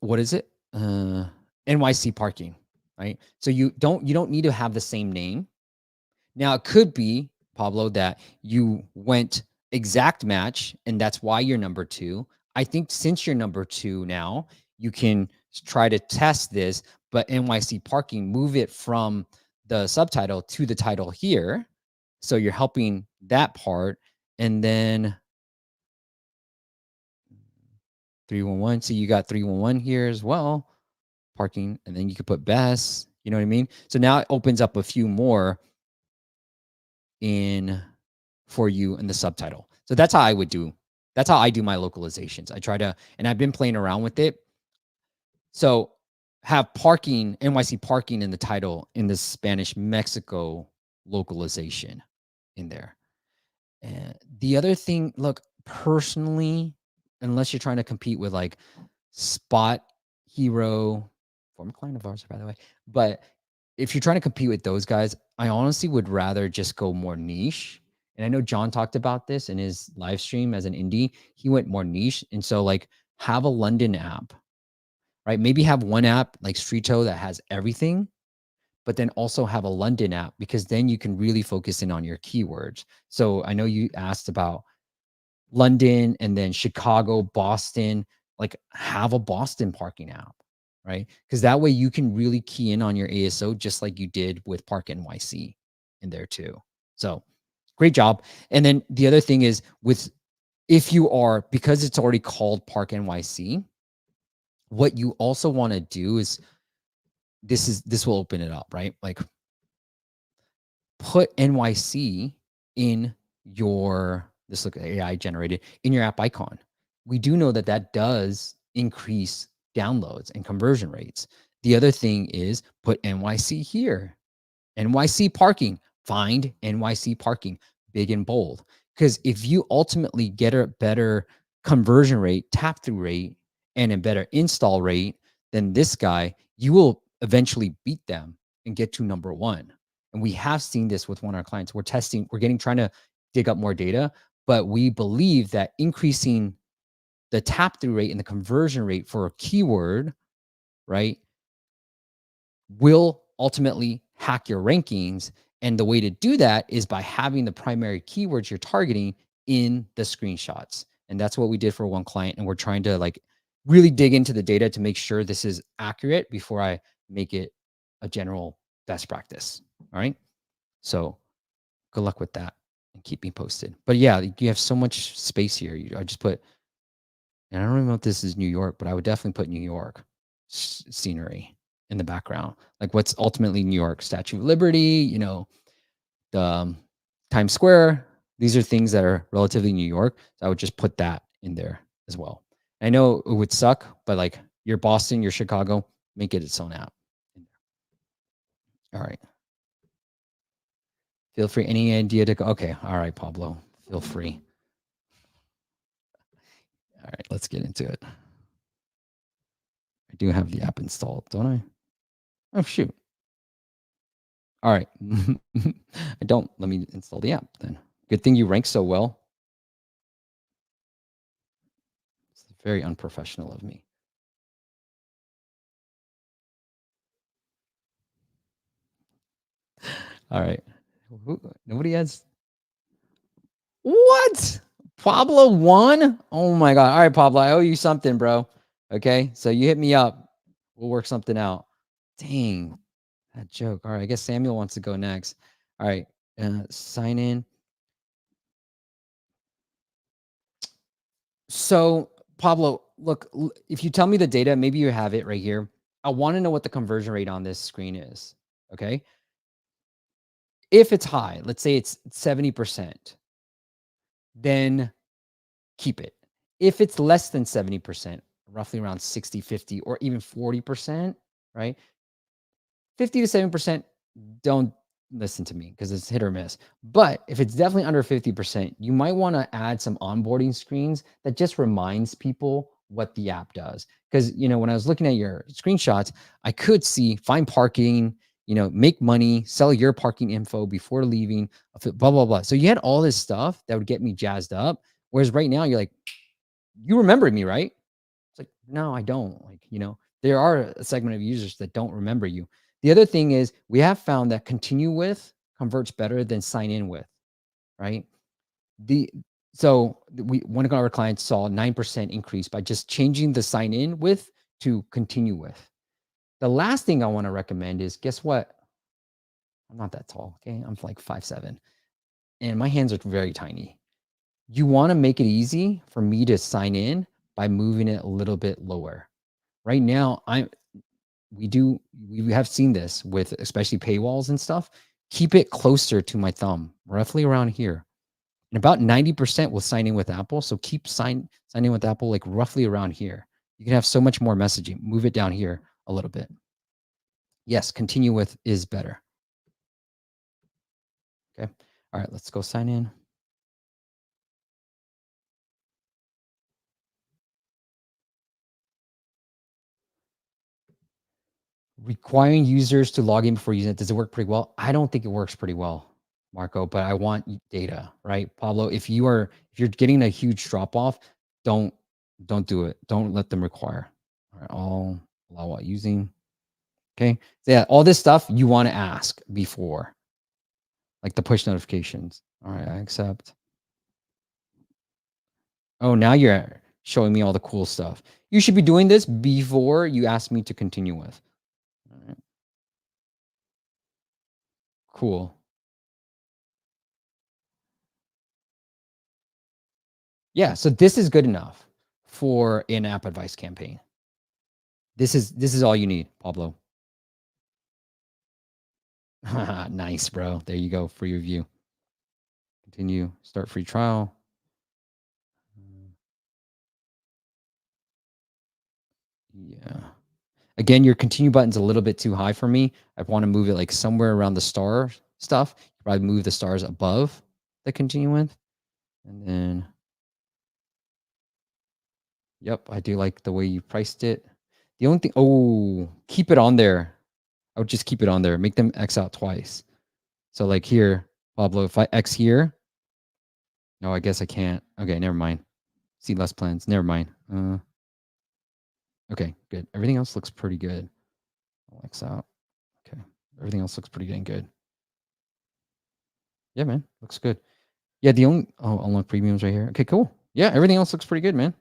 what is it? NYC parking, right? So you don't need to have the same name. Now it could be, Pablo, that you went exact match and that's why you're number 2. I think since you're number 2 now, you can try to test this, but NYC parking, move it from the subtitle to the title here. So you're helping that part. And then 311. So you got 311 here as well, parking. And then you could put best, you know what I mean? So now it opens up a few more in for you in the subtitle. So that's how I would do. That's how I do my localizations. I try to, and I've been playing around with it. So have parking, NYC parking in the title in the Spanish Mexico localization in there. And the other thing, look, personally, unless you're trying to compete with like Spot Hero, former client of ours, by the way, but if you're trying to compete with those guys, I honestly would rather just go more niche. And I know John talked about this in his live stream as an indie. He went more niche. And so, like, have a London app, right? Maybe have one app like Streeto that has everything, but then also have a London app because then you can really focus in on your keywords. So I know you asked about London and then Chicago, Boston, like have a Boston parking app, right? Because that way you can really key in on your ASO just like you did with Park NYC in there too. So great job. And then the other thing is with, if you are, because it's already called Park NYC, what you also want to do is this will open it up, right? Like put NYC in your, this look AI generated in your app icon. We do know that that does increase downloads and conversion rates. The other thing is put NYC here. NYC parking, find NYC parking, big and bold. Because if you ultimately get a better conversion rate, tap through rate, and a better install rate than this guy, you will eventually beat them and get to number 1. And we have seen this with one of our clients. We're testing, trying to dig up more data, but we believe that increasing the tap through rate and the conversion rate for a keyword, right, will ultimately hack your rankings. And the way to do that is by having the primary keywords you're targeting in the screenshots. And that's what we did for one client. And we're trying to like really dig into the data to make sure this is accurate before I make it a general best practice. All right. So good luck with that and keep me posted. But yeah, you have so much space here. I just put, and I don't even know if this is New York, but I would definitely put New York scenery in the background. Like what's ultimately New York, Statue of Liberty, the Times Square. These are things that are relatively New York. So I would just put that in there as well. I know it would suck, but like your Boston, your Chicago, make it its own app. All right. Feel free. Any idea to go? Okay. All right, Pablo. Feel free. All right, let's get into it. I do have the app installed, don't I? Oh, shoot. All right. I don't. Let me install the app then. Good thing you rank so well. It's very unprofessional of me. All right. Nobody has. What? Pablo won? Oh my god. All right, Pablo, I owe you something, bro. Okay, so you hit me up. We'll work something out. Dang, that joke. All right, I guess Samuel wants to go next. All right, sign in. So, Pablo, look, if you tell me the data, maybe you have it right here. I want to know what the conversion rate on this screen is. Okay. If it's high, let's say it's 70%, then keep it. If it's less than 70%, roughly around 60, 50, or even 40%, right? 50 to 7%, don't listen to me because it's hit or miss. But if it's definitely under 50%, you might want to add some onboarding screens that just reminds people what the app does. Because, when I was looking at your screenshots, I could see find parking, make money, sell your parking info before leaving, blah, blah, blah. So you had all this stuff that would get me jazzed up. Whereas right now, you're like, you remember me, right? It's like, no, I don't. Like, there are a segment of users that don't remember you. The other thing is we have found that continue with converts better than sign in with, right? The so we one of our clients saw a 9% increase by just changing the sign in with to continue with. The last thing I want to recommend is guess what? I'm not that tall. Okay. I'm like 5'7", and my hands are very tiny. You want to make it easy for me to sign in by moving it a little bit lower. Right now, we have seen this with especially paywalls and stuff. Keep it closer to my thumb, roughly around here. And about 90% will sign in with Apple. So keep signing with Apple like roughly around here. You can have so much more messaging. Move it down here a little bit. Yes, continue with is better. Okay. All right, let's go sign in. Requiring users to log in before using it, does it work pretty well? I don't think it works pretty well, Marco, but I want data, right? Pablo, if you're getting a huge drop off, don't don't do it. Don't let them require. All right, all allow while using. Okay. So yeah, all this stuff you want to ask before, like the push notifications. All right, I accept. Oh, now you're showing me all the cool stuff. You should be doing this before you ask me to continue with. All right, cool. Yeah, so this is good enough for an app advice campaign. This is all you need, Pablo. Nice, bro. There you go. Free review. Continue. Start free trial. Yeah. Again, your continue button's a little bit too high for me. I want to move it like somewhere around the star stuff. Probably move the stars above the continue with. And then, yep, I do like the way you priced it. The only thing, keep it on there. I would just keep it on there. Make them X out twice. So like here, Pablo, if I X here, no, I guess I can't. Okay, never mind. See less plans. Never mind. Okay, good. Everything else looks pretty good. I'll X out. Okay. Everything else looks pretty dang good. Yeah, man. Looks good. Yeah, the only unlock premiums right here. Okay, cool. Yeah, everything else looks pretty good, man.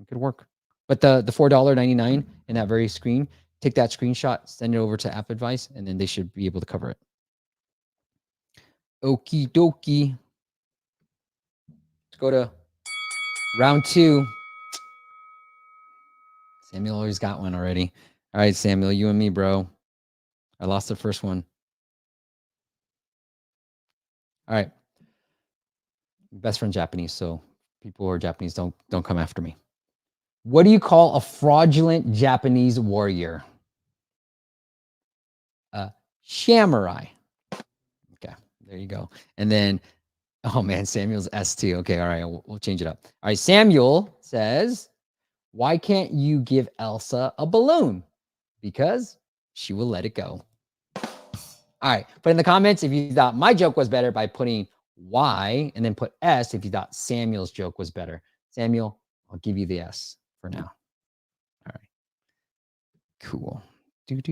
Good work. But the $4.99 in that very screen, take that screenshot, send it over to App Advice, and then they should be able to cover it. Okie dokie. Let's go to round 2. Samuel always got one already. All right, Samuel, you and me, bro. I lost the first one. All right. Best friend Japanese, so people who are Japanese don't come after me. What do you call a fraudulent Japanese warrior? A samurai. Okay, there you go. And then, oh man, Samuel's S2. Okay, all right, we'll change it up. All right, Samuel says, why can't you give Elsa a balloon? Because she will let it go. All right, put in the comments if you thought my joke was better by putting Y and then put S if you thought Samuel's joke was better. Samuel, I'll give you the S for now. All right, cool. Let's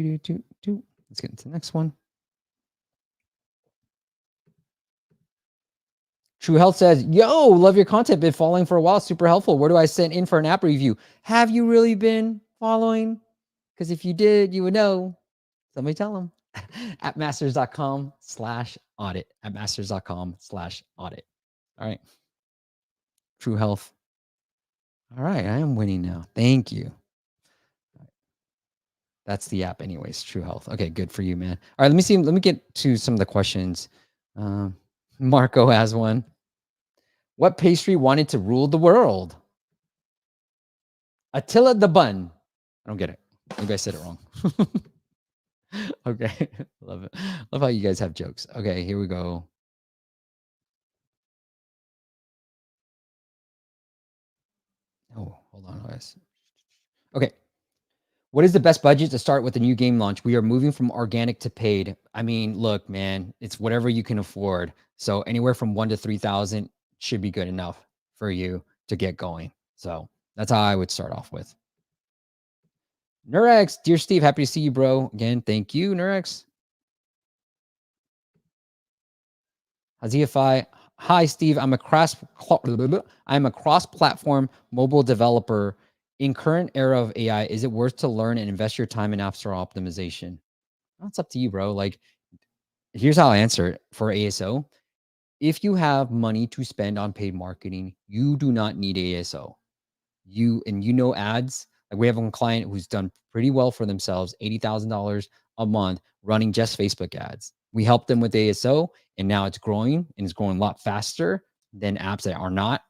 get into the next one. True Health says, yo, love your content. Been following for a while. Super helpful. Where do I send in for an app review? Have you really been following? Because if you did, you would know. Somebody tell them. Appmasters.com/audit. Appmasters.com/audit. All right. True Health. All right. I am winning now. Thank you. That's the app, anyways. True Health. Okay, good for you, man. All right, let me see. Let me get to some of the questions. Um, Marco has one. What pastry wanted to rule the world? Attila the Bun. I don't get it. Maybe I said it wrong. Okay, love it. Love how you guys have jokes. Okay, here we go. Oh, hold on, guys. Okay. What is the best budget to start with a new game launch? We are moving from organic to paid. I mean, look, man, it's whatever you can afford. So anywhere from 1 to 3,000 should be good enough for you to get going. So that's how I would start off with. Nurex, dear Steve, happy to see you, bro. Again, thank you, Nurex. Haziafy, hi, Steve. I'm a cross-platform mobile developer. In current era of AI, is it worth to learn and invest your time in App Store optimization? That's up to you, bro. Like, here's how I answer it for ASO. If you have money to spend on paid marketing, you do not need ASO. Ads. Like we have one client who's done pretty well for themselves, $80,000 a month running just Facebook ads. We helped them with ASO, and now it's growing, and it's growing a lot faster than apps that are not,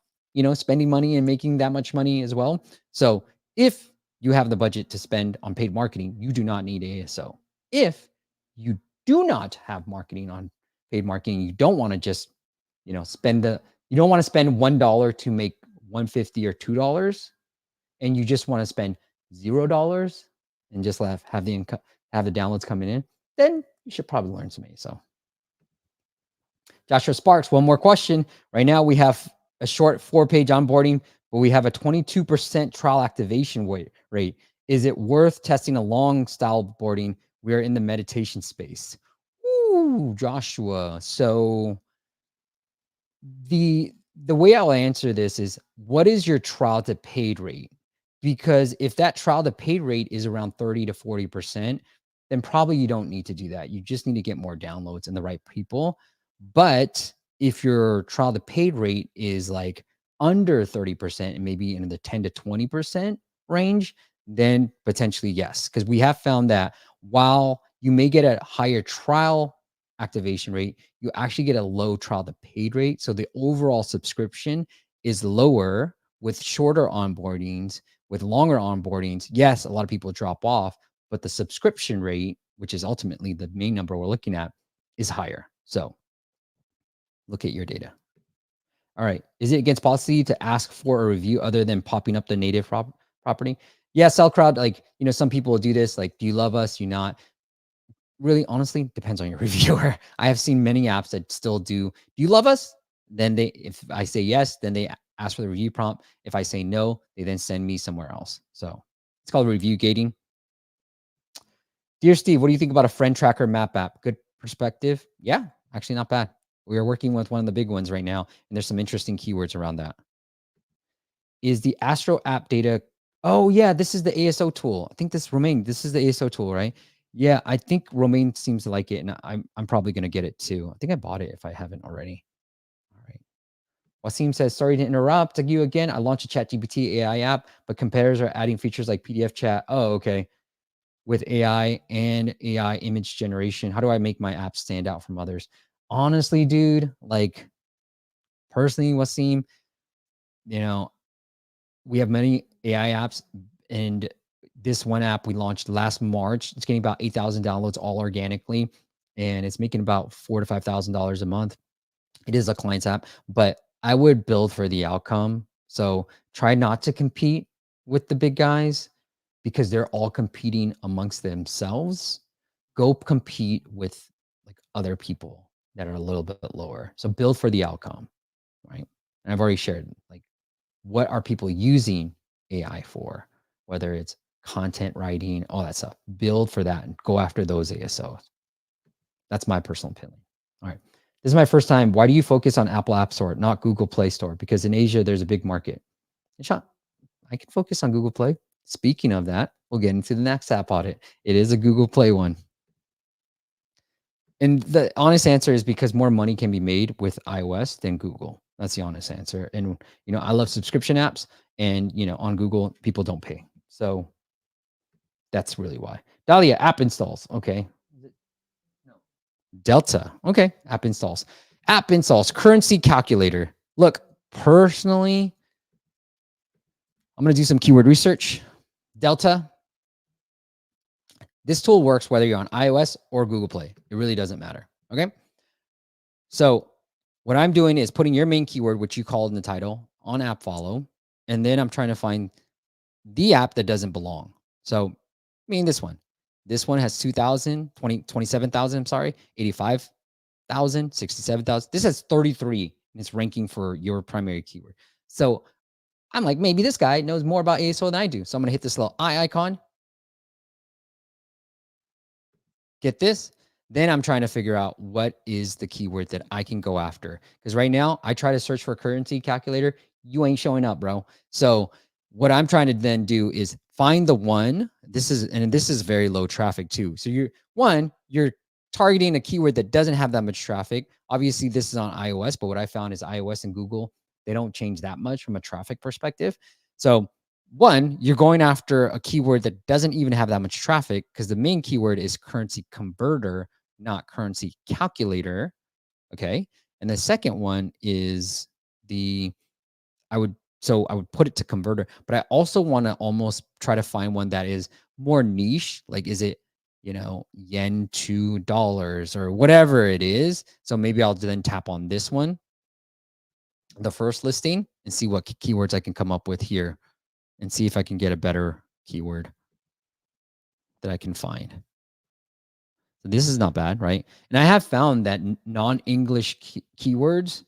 spending money and making that much money as well. So if you have the budget to spend on paid marketing, you do not need ASO. If you do not have marketing on paid marketing, you don't want to just, you don't want to spend $1 to make 150 or $2, and you just want to spend $0 and just have the income, have the downloads coming in, then you should probably learn some ASO. Joshua Sparks, one more question. Right now we have a short 4-page onboarding, but we have a 22% trial activation rate. Is it worth testing a long style boarding? We are in the meditation space. Ooh, Joshua. So the way I'll answer this is, what is your trial to paid rate? Because if that trial to paid rate is around 30 to 40%, then probably you don't need to do that. You just need to get more downloads and the right people. But if your trial to paid rate is like under 30% and maybe in the 10 to 20% range, then potentially yes. Because we have found that while you may get a higher trial activation rate, you actually get a low trial to paid rate. So the overall subscription is lower with shorter onboardings. With longer onboardings, yes, a lot of people drop off, but the subscription rate, which is ultimately the main number we're looking at, is higher. So look at your data. All right. Is it against policy to ask for a review other than popping up the native property? Yeah, SellCrowd, like, some people will do this. Like, do you love us? You not? Really, honestly, depends on your reviewer. I have seen many apps that still do you love us? Then if I say yes, then they ask for the review prompt. If I say no, they then send me somewhere else. So it's called review gating. Dear Steve, what do you think about a friend tracker map app? Good perspective. Yeah, actually not bad. We are working with one of the big ones right now, and there's some interesting keywords around that. Is the Astro app data? Oh yeah, this is the ASO tool. I think this Romain, this is the ASO tool, right? Yeah, I think Romain seems to like it, and I'm probably gonna get it too. I think I bought it if I haven't already. All right. Wasim says, sorry to interrupt you again. I launched a ChatGPT AI app, but competitors are adding features like PDF chat. Oh, okay. With AI and AI image generation. How do I make my app stand out from others? Honestly, dude, like personally, Wasim, we have many AI apps, and this one app we launched last March, it's getting about 8,000 downloads all organically, and it's making about $4,000 to $5,000 a month. It is a client's app, but I would build for the outcome. So try not to compete with the big guys because they're all competing amongst themselves. Go compete with like other people that are a little bit lower. So build for the outcome, right? And I've already shared, like, what are people using AI for? Whether it's content writing, all that stuff. Build for that and go after those ASOs. That's my personal opinion. All right. This is my first time. Why do you focus on Apple App Store, not Google Play Store? Because in Asia, there's a big market. Shot, I can focus on Google Play. Speaking of that, we'll get into the next app audit. It is a Google Play one. And the honest answer is because more money can be made with iOS than Google. That's the honest answer. And, I love subscription apps, and, on Google, people don't pay. So that's really why. Dahlia, app installs. Okay. Delta. Okay. App installs. App installs. Currency calculator. Look, personally, I'm going to do some keyword research. Delta. This tool works whether you're on iOS or Google Play. It really doesn't matter. Okay. So what I'm doing is putting your main keyword, which you called in the title, on app follow. And then I'm trying to find the app that doesn't belong. So this one. This one has 2,000, 27,000, I'm sorry, 85,000, 67,000. This has 33, and it's ranking for your primary keyword. So I'm like, maybe this guy knows more about ASO than I do. So I'm going to hit this little eye icon. Get this. Then I'm trying to figure out what is the keyword that I can go after. Because right now, I try to search for a currency calculator. You ain't showing up, bro. So what I'm trying to then do is find the one. This is very low traffic too. So you're targeting a keyword that doesn't have that much traffic. Obviously, this is on iOS, but what I found is iOS and Google, they don't change that much from a traffic perspective. So you're going after a keyword that doesn't even have that much traffic, because the main keyword is currency converter, not currency calculator. Okay. And the second one is I would put it to converter, but I also want to almost try to find one that is more niche. Like, is it, yen to dollars or whatever it is? So maybe I'll then tap on this one, the first listing, and see what keywords I can come up with here, and see if I can get a better keyword that I can find. So this is not bad, right? And I have found that non-English keywords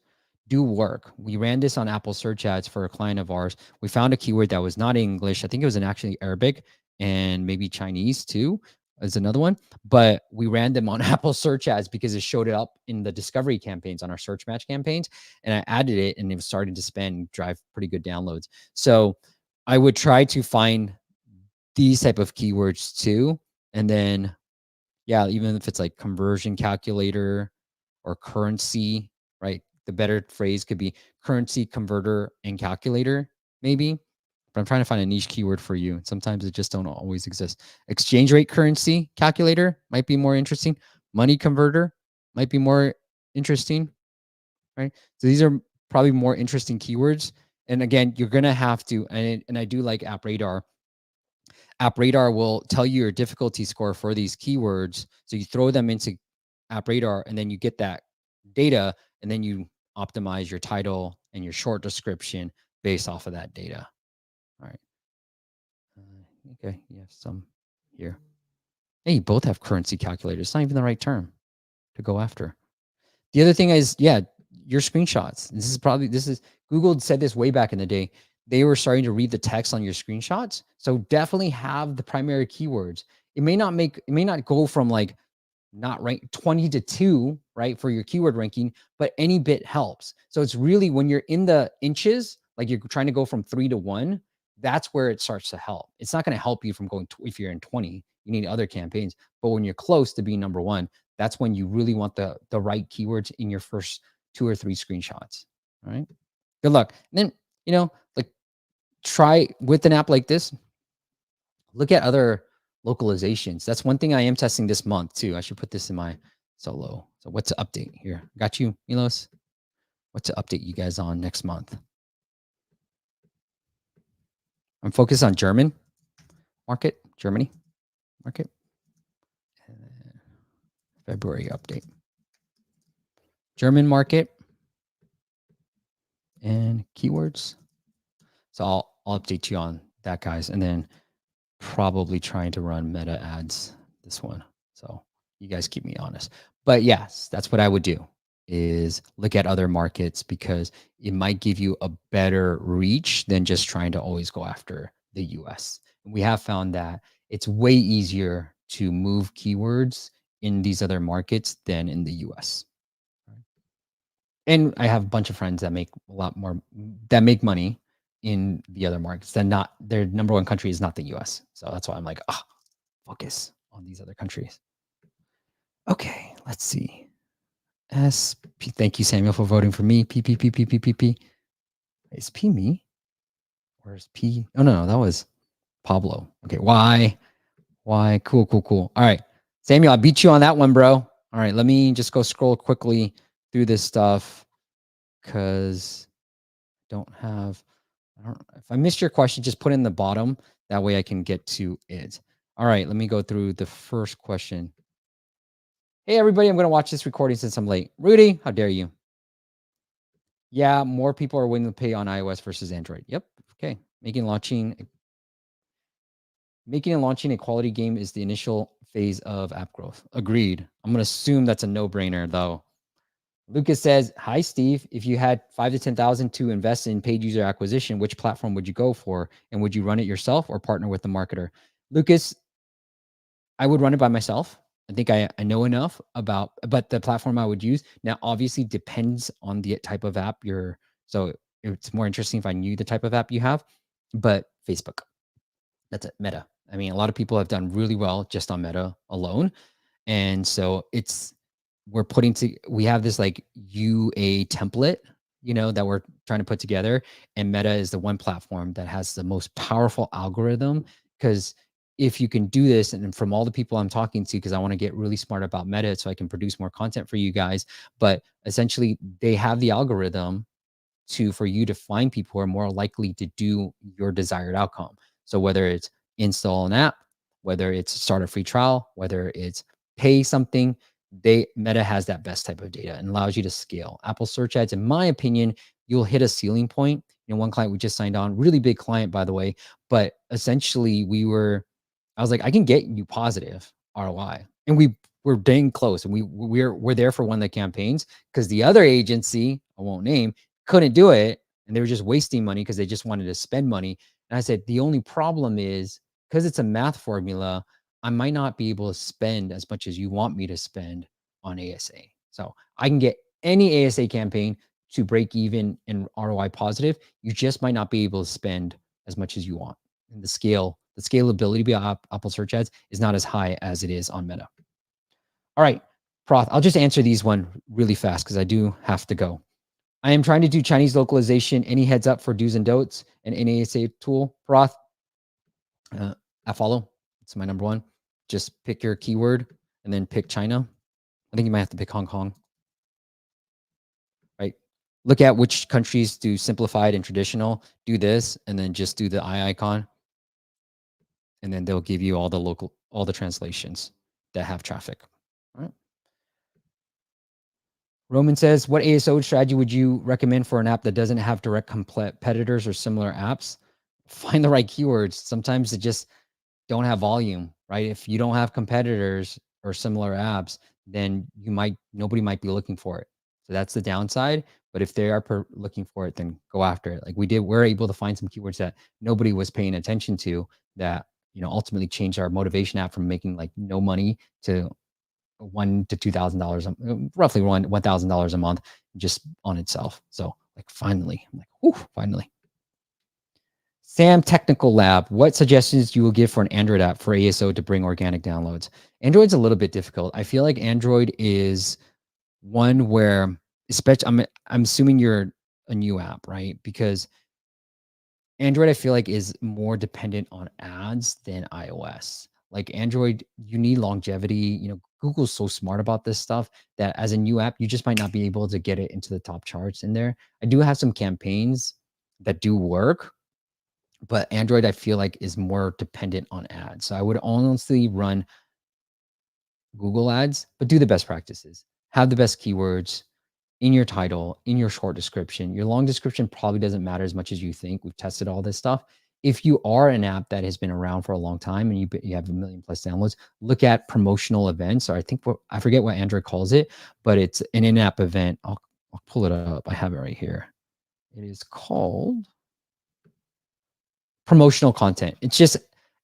do work. We ran this on Apple search ads for a client of ours. We found a keyword that was not English. I think it was actually Arabic and maybe Chinese too, is another one. But we ran them on Apple search ads because it showed it up in the discovery campaigns, on our search match campaigns. And I added it, and it was starting to spend, drive pretty good downloads. So I would try to find these type of keywords too. And then, yeah, even if it's like conversion calculator or currency, right? The better phrase could be currency converter and calculator, maybe. But I'm trying to find a niche keyword for you. Sometimes it just don't always exist. Exchange rate currency calculator might be more interesting. Money converter might be more interesting, right? So these are probably more interesting keywords. And again, you're going to have to, and I do like App Radar. App Radar will tell you your difficulty score for these keywords. So you throw them into App Radar, and then you get that data, and then you optimize your title and your short description based off of that data. All right. Okay. You have some here. Hey, you both have currency calculators. It's not even the right term to go after. The other thing is, yeah, your screenshots. This is Google said this way back in the day. They were starting to read the text on your screenshots. So definitely have the primary keywords. It may not go from like not rank 20 to 2, right, for your keyword ranking, but any bit helps. So it's really when you're in the inches, like you're trying to go from 3 to 1, that's where it starts to help. It's not going to help you from going if you're in 20. You need other campaigns. But when you're close to being number 1, that's when you really want the right keywords in your first 2 or 3 screenshots. All right. Good luck. And then, like, try with an app like this, look at other localizations. That's one thing I am testing this month too. I should put this in my solo. So what's the update here? Got you, Milos? What to update you guys on next month? I'm focused on Germany market. February update. German market and keywords. So I'll update you on that, guys, and then probably trying to run meta ads this one. So you guys keep me honest. But yes, that's what I would do, is look at other markets, because it might give you a better reach than just trying to always go after the US. And we have found that it's way easier to move keywords in these other markets than in the US. And I have a bunch of friends that make a lot more, that make money in the other markets. They're not, their number one country is not the US. So that's why I'm like, oh, focus on these other countries. Okay, let's see. SP. Thank you, Samuel, for voting for me. P P P P P P P. Is P me? Where's P? Oh no, that was Pablo. Okay, Y. Y. Cool, cool, cool. All right, Samuel, I beat you on that one, bro. All right, let me just go scroll quickly through this stuff because I don't have. I don't. If I missed your question, just put it in the bottom. That way I can get to it. All right, let me go through the first question. Hey, everybody, I'm going to watch this recording since I'm late. Rudy, how dare you? Yeah, more people are willing to pay on iOS versus Android. Yep. Okay. Making and launching a quality game is the initial phase of app growth. Agreed. I'm going to assume that's a no-brainer, though. Lucas says, "Hi, Steve. If you had 5 to 10,000 to invest in paid user acquisition, which platform would you go for? And would you run it yourself or partner with the marketer?" Lucas, I would run it by myself. I think I know enough about, but the platform I would use now obviously depends on the type of app you're. So it's more interesting if I knew the type of app you have, but Facebook, that's it. Meta. I mean, a lot of people have done really well just on Meta alone. And so we have this like UA template, that we're trying to put together. And Meta is the one platform that has the most powerful algorithm. Because if you can do this, and from all the people I'm talking to, because I want to get really smart about Meta so I can produce more content for you guys, but essentially they have the algorithm for you to find people who are more likely to do your desired outcome. So whether it's install an app, whether it's start a free trial, whether it's pay something, Meta has that best type of data and allows you to scale. Apple search ads, in my opinion, you'll hit a ceiling point. One client we just signed on, really big client, by the way, but essentially I was like, I can get you positive ROI. And we're dang close. And we're there for one of the campaigns because the other agency, I won't name, couldn't do it. And they were just wasting money because they just wanted to spend money. And I said, the only problem is because it's a math formula, I might not be able to spend as much as you want me to spend on ASA. So I can get any ASA campaign to break even and ROI positive. You just might not be able to spend as much as you want. And the scalability of Apple search ads is not as high as it is on Meta. All right, Proth, I'll just answer these one really fast because I do have to go. I am trying to do Chinese localization. Any heads up for do's and don'ts and NASA tool, Proth? I follow. It's my number one. Just pick your keyword and then pick China. I think you might have to pick Hong Kong. Right? Look at which countries do simplified and traditional. Do this and then just do the eye icon. And then they'll give you all the translations that have traffic. All right. Roman says, what ASO strategy would you recommend for an app that doesn't have direct competitors or similar apps? Find the right keywords. Sometimes it just don't have volume, right? If you don't have competitors or similar apps, then nobody might be looking for it. So that's the downside. But if they are looking for it, then go after it. Like we're able to find some keywords that nobody was paying attention to that, ultimately changed our motivation app from making like no money to $1,000 to $2,000, roughly $1,000 a month just on itself. So like finally, I'm like, whew, finally. Sam Technical Lab, what suggestions you will give for an Android app for ASO to bring organic downloads? Android's a little bit difficult. I feel like Android is one where, especially, I'm assuming you're a new app, right? Because Android, I feel like, is more dependent on ads than iOS. Like Android, you need longevity. Google's so smart about this stuff that as a new app, you just might not be able to get it into the top charts in there. I do have some campaigns that do work, but Android, I feel like, is more dependent on ads. So I would honestly run Google ads, but do the best practices. Have the best keywords in your title, in your short description. Your long description probably doesn't matter as much as you think. We've tested all this stuff. If you are an app that has been around for a long time and you have 1 million plus downloads, look at promotional events. Or I forget what Android calls it, but it's an in-app event. I'll pull it up. I have it right here. It is called promotional content. It's just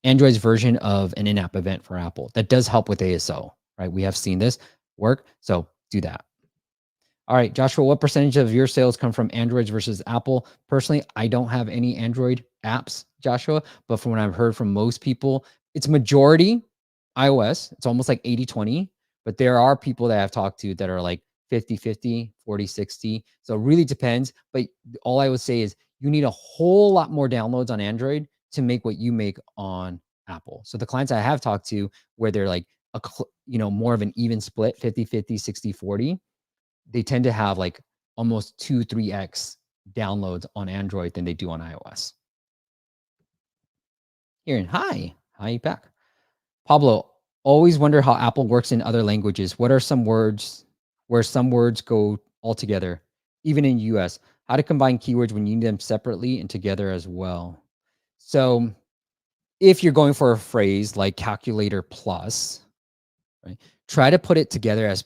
Android's version of an in-app event for Apple. That does help with ASO, right? We have seen this work. So do that. All right, Joshua, what percentage of your sales come from Androids versus Apple? Personally, I don't have any Android apps, Joshua, but from what I've heard from most people, it's majority iOS. It's almost like 80-20, but there are people that I've talked to that are like 50-50, 40-60. So it really depends. But all I would say is you need a whole lot more downloads on Android to make what you make on Apple. So the clients I have talked to where they're like more of an even split, 50-50, 60-40, they tend to have like almost 2-3x downloads on Android than they do on iOS. Aaron, hi back. Pablo, always wonder how Apple works in other languages. What are some words where some words go all together, even in US? How to combine keywords when you need them separately and together as well. So if you're going for a phrase like calculator plus, right, try to put it together as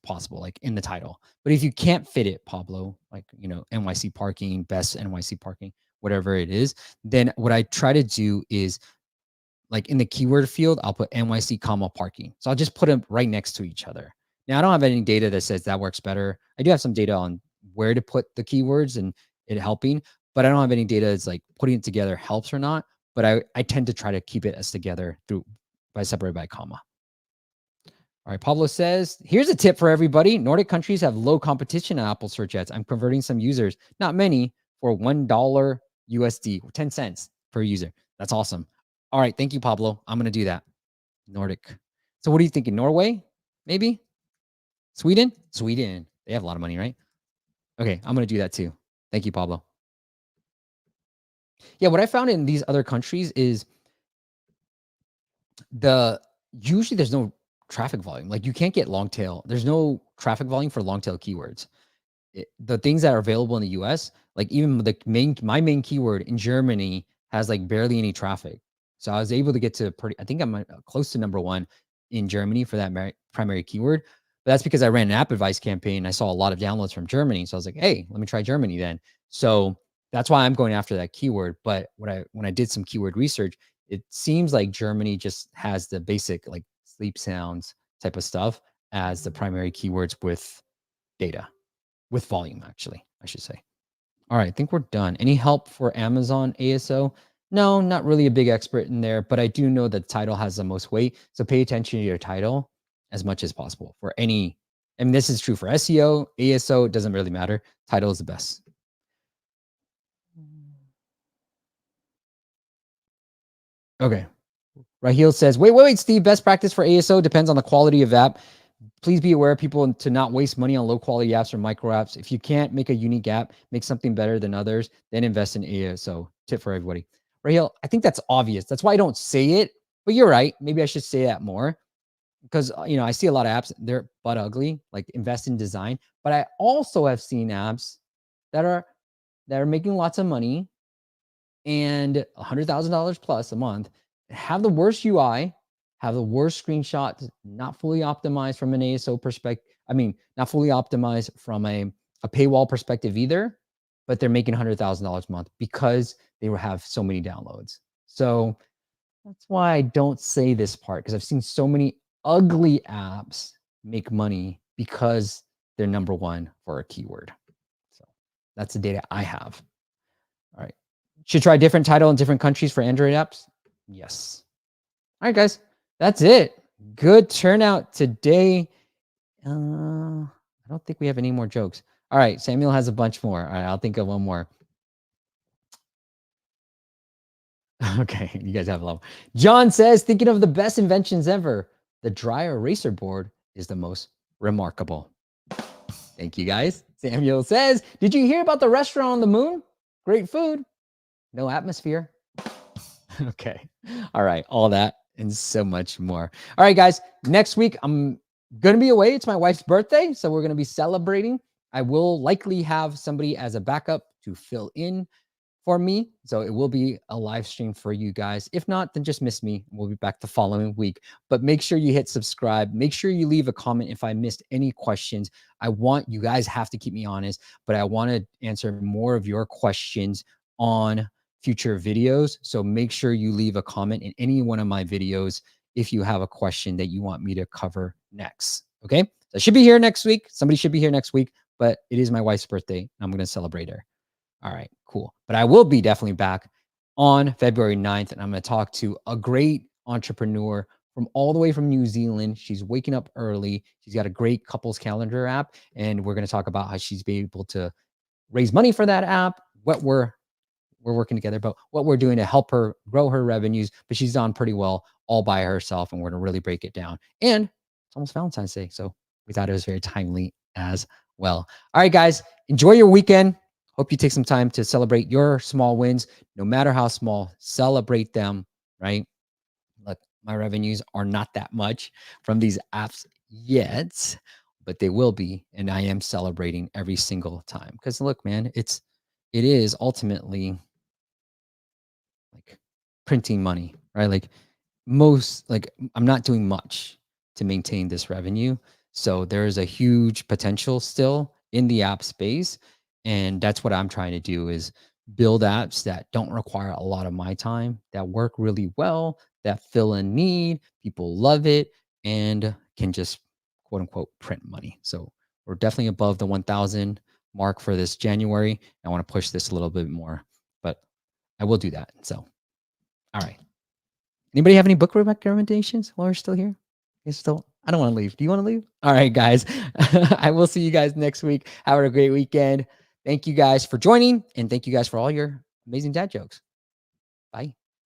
possible, like in the title. But if you can't fit it, Pablo, like, NYC parking, best NYC parking, whatever it is, then what I try to do is like in the keyword field, I'll put NYC comma parking. So I'll just put them right next to each other. Now I don't have any data that says that works better. I do have some data on where to put the keywords and it helping, but I don't have any data that's like putting it together helps or not. But I tend to try to keep it as together by separated by comma. All right, Pablo says, here's a tip for everybody. Nordic countries have low competition on Apple search ads. I'm converting some users, not many, for $1 USD, 10 cents per user. That's awesome. All right, thank you, Pablo. I'm going to do that. Nordic. So what are you thinking? Norway? Maybe? Sweden? Sweden. They have a lot of money, right? Okay, I'm going to do that too. Thank you, Pablo. Yeah, what I found in these other countries is usually there's no traffic volume. Like you can't get long tail. There's no traffic volume for long tail keywords. The things that are available in the US, like even my main keyword in Germany has like barely any traffic. So I was able to get to I think I'm close to number one in Germany for that primary keyword. But that's because I ran an app advice campaign. And I saw a lot of downloads from Germany. So I was like, hey, let me try Germany then. So that's why I'm going after that keyword. But when I did some keyword research, it seems like Germany just has the basic like sleep sounds type of stuff as the primary keywords with data. With volume, actually, I should say. All right, I think we're done. Any help for Amazon ASO? No, not really a big expert in there, but I do know that title has the most weight. So pay attention to your title as much as possible for any. I mean, this is true for SEO, ASO, it doesn't really matter. Title is the best. Okay. Raheel says, wait, Steve, best practice for ASO depends on the quality of app. Please be aware, people, to not waste money on low quality apps or micro apps. If you can't make a unique app, make something better than others, then invest in ASO. Tip for everybody. Raheel, I think that's obvious. That's why I don't say it, but you're right. Maybe I should say that more because, I see a lot of apps, they're butt ugly, like invest in design. But I also have seen apps that are making lots of money and $100,000 plus a month, have the worst UI, have the worst screenshots, not fully optimized from an ASO perspective. I mean, not fully optimized from a paywall perspective either, but they're making $100,000 a month because they will have so many downloads. So that's why I don't say this part, because I've seen so many ugly apps make money because they're number one for a keyword. So that's the data I have. All right. Should try different title in different countries for Android apps? Yes. All right, guys. That's it. Good turnout today. I don't think we have any more jokes. All right. Samuel has a bunch more. All right. I'll think of one more. Okay. You guys have a lot. John says, thinking of the best inventions ever, the dry eraser board is the most remarkable. Thank you, guys. Samuel says, did you hear about the restaurant on the moon? Great food. No atmosphere. Okay. All right. All that and so much more. All right, guys. Next week, I'm going to be away. It's my wife's birthday. So we're going to be celebrating. I will likely have somebody as a backup to fill in for me. So it will be a live stream for you guys. If not, then just miss me. We'll be back the following week. But make sure you hit subscribe. Make sure you leave a comment if I missed any questions. You guys have to keep me honest, but I want to answer more of your questions on future videos. So make sure you leave a comment in any one of my videos if you have a question that you want me to cover next. Okay. So I should be here next week. Somebody should be here next week, but it is my wife's birthday. I'm going to celebrate her. All right, cool. But I will be definitely back on February 9th, and I'm going to talk to a great entrepreneur from all the way from New Zealand. She's waking up early. She's got a great couples calendar app, and we're going to talk about how she's been able to raise money for that app, what we're working together, but what we're doing to help her grow her revenues. But she's done pretty well all by herself, and we're going to really break it down. And it's almost Valentine's Day, so we thought it was very timely as well. All right, guys, enjoy your weekend. Hope you take some time to celebrate your small wins, no matter how small. Celebrate them, right? Look, my revenues are not that much from these apps yet, but they will be, and I am celebrating every single time. Because look, man, it is ultimately like printing money, right? Like I'm not doing much to maintain this revenue. So there is a huge potential still in the app space. And that's what I'm trying to do is build apps that don't require a lot of my time, that work really well, that fill a need, people love it, and can just quote unquote print money. So we're definitely above the 1,000 mark for this January. I want to push this a little bit more, but I will do that. So, all right. Anybody have any book recommendations while we're still here? You still, I don't want to leave. Do you want to leave? All right, guys. I will see you guys next week. Have a great weekend. Thank you guys for joining, and thank you guys for all your amazing dad jokes. Bye.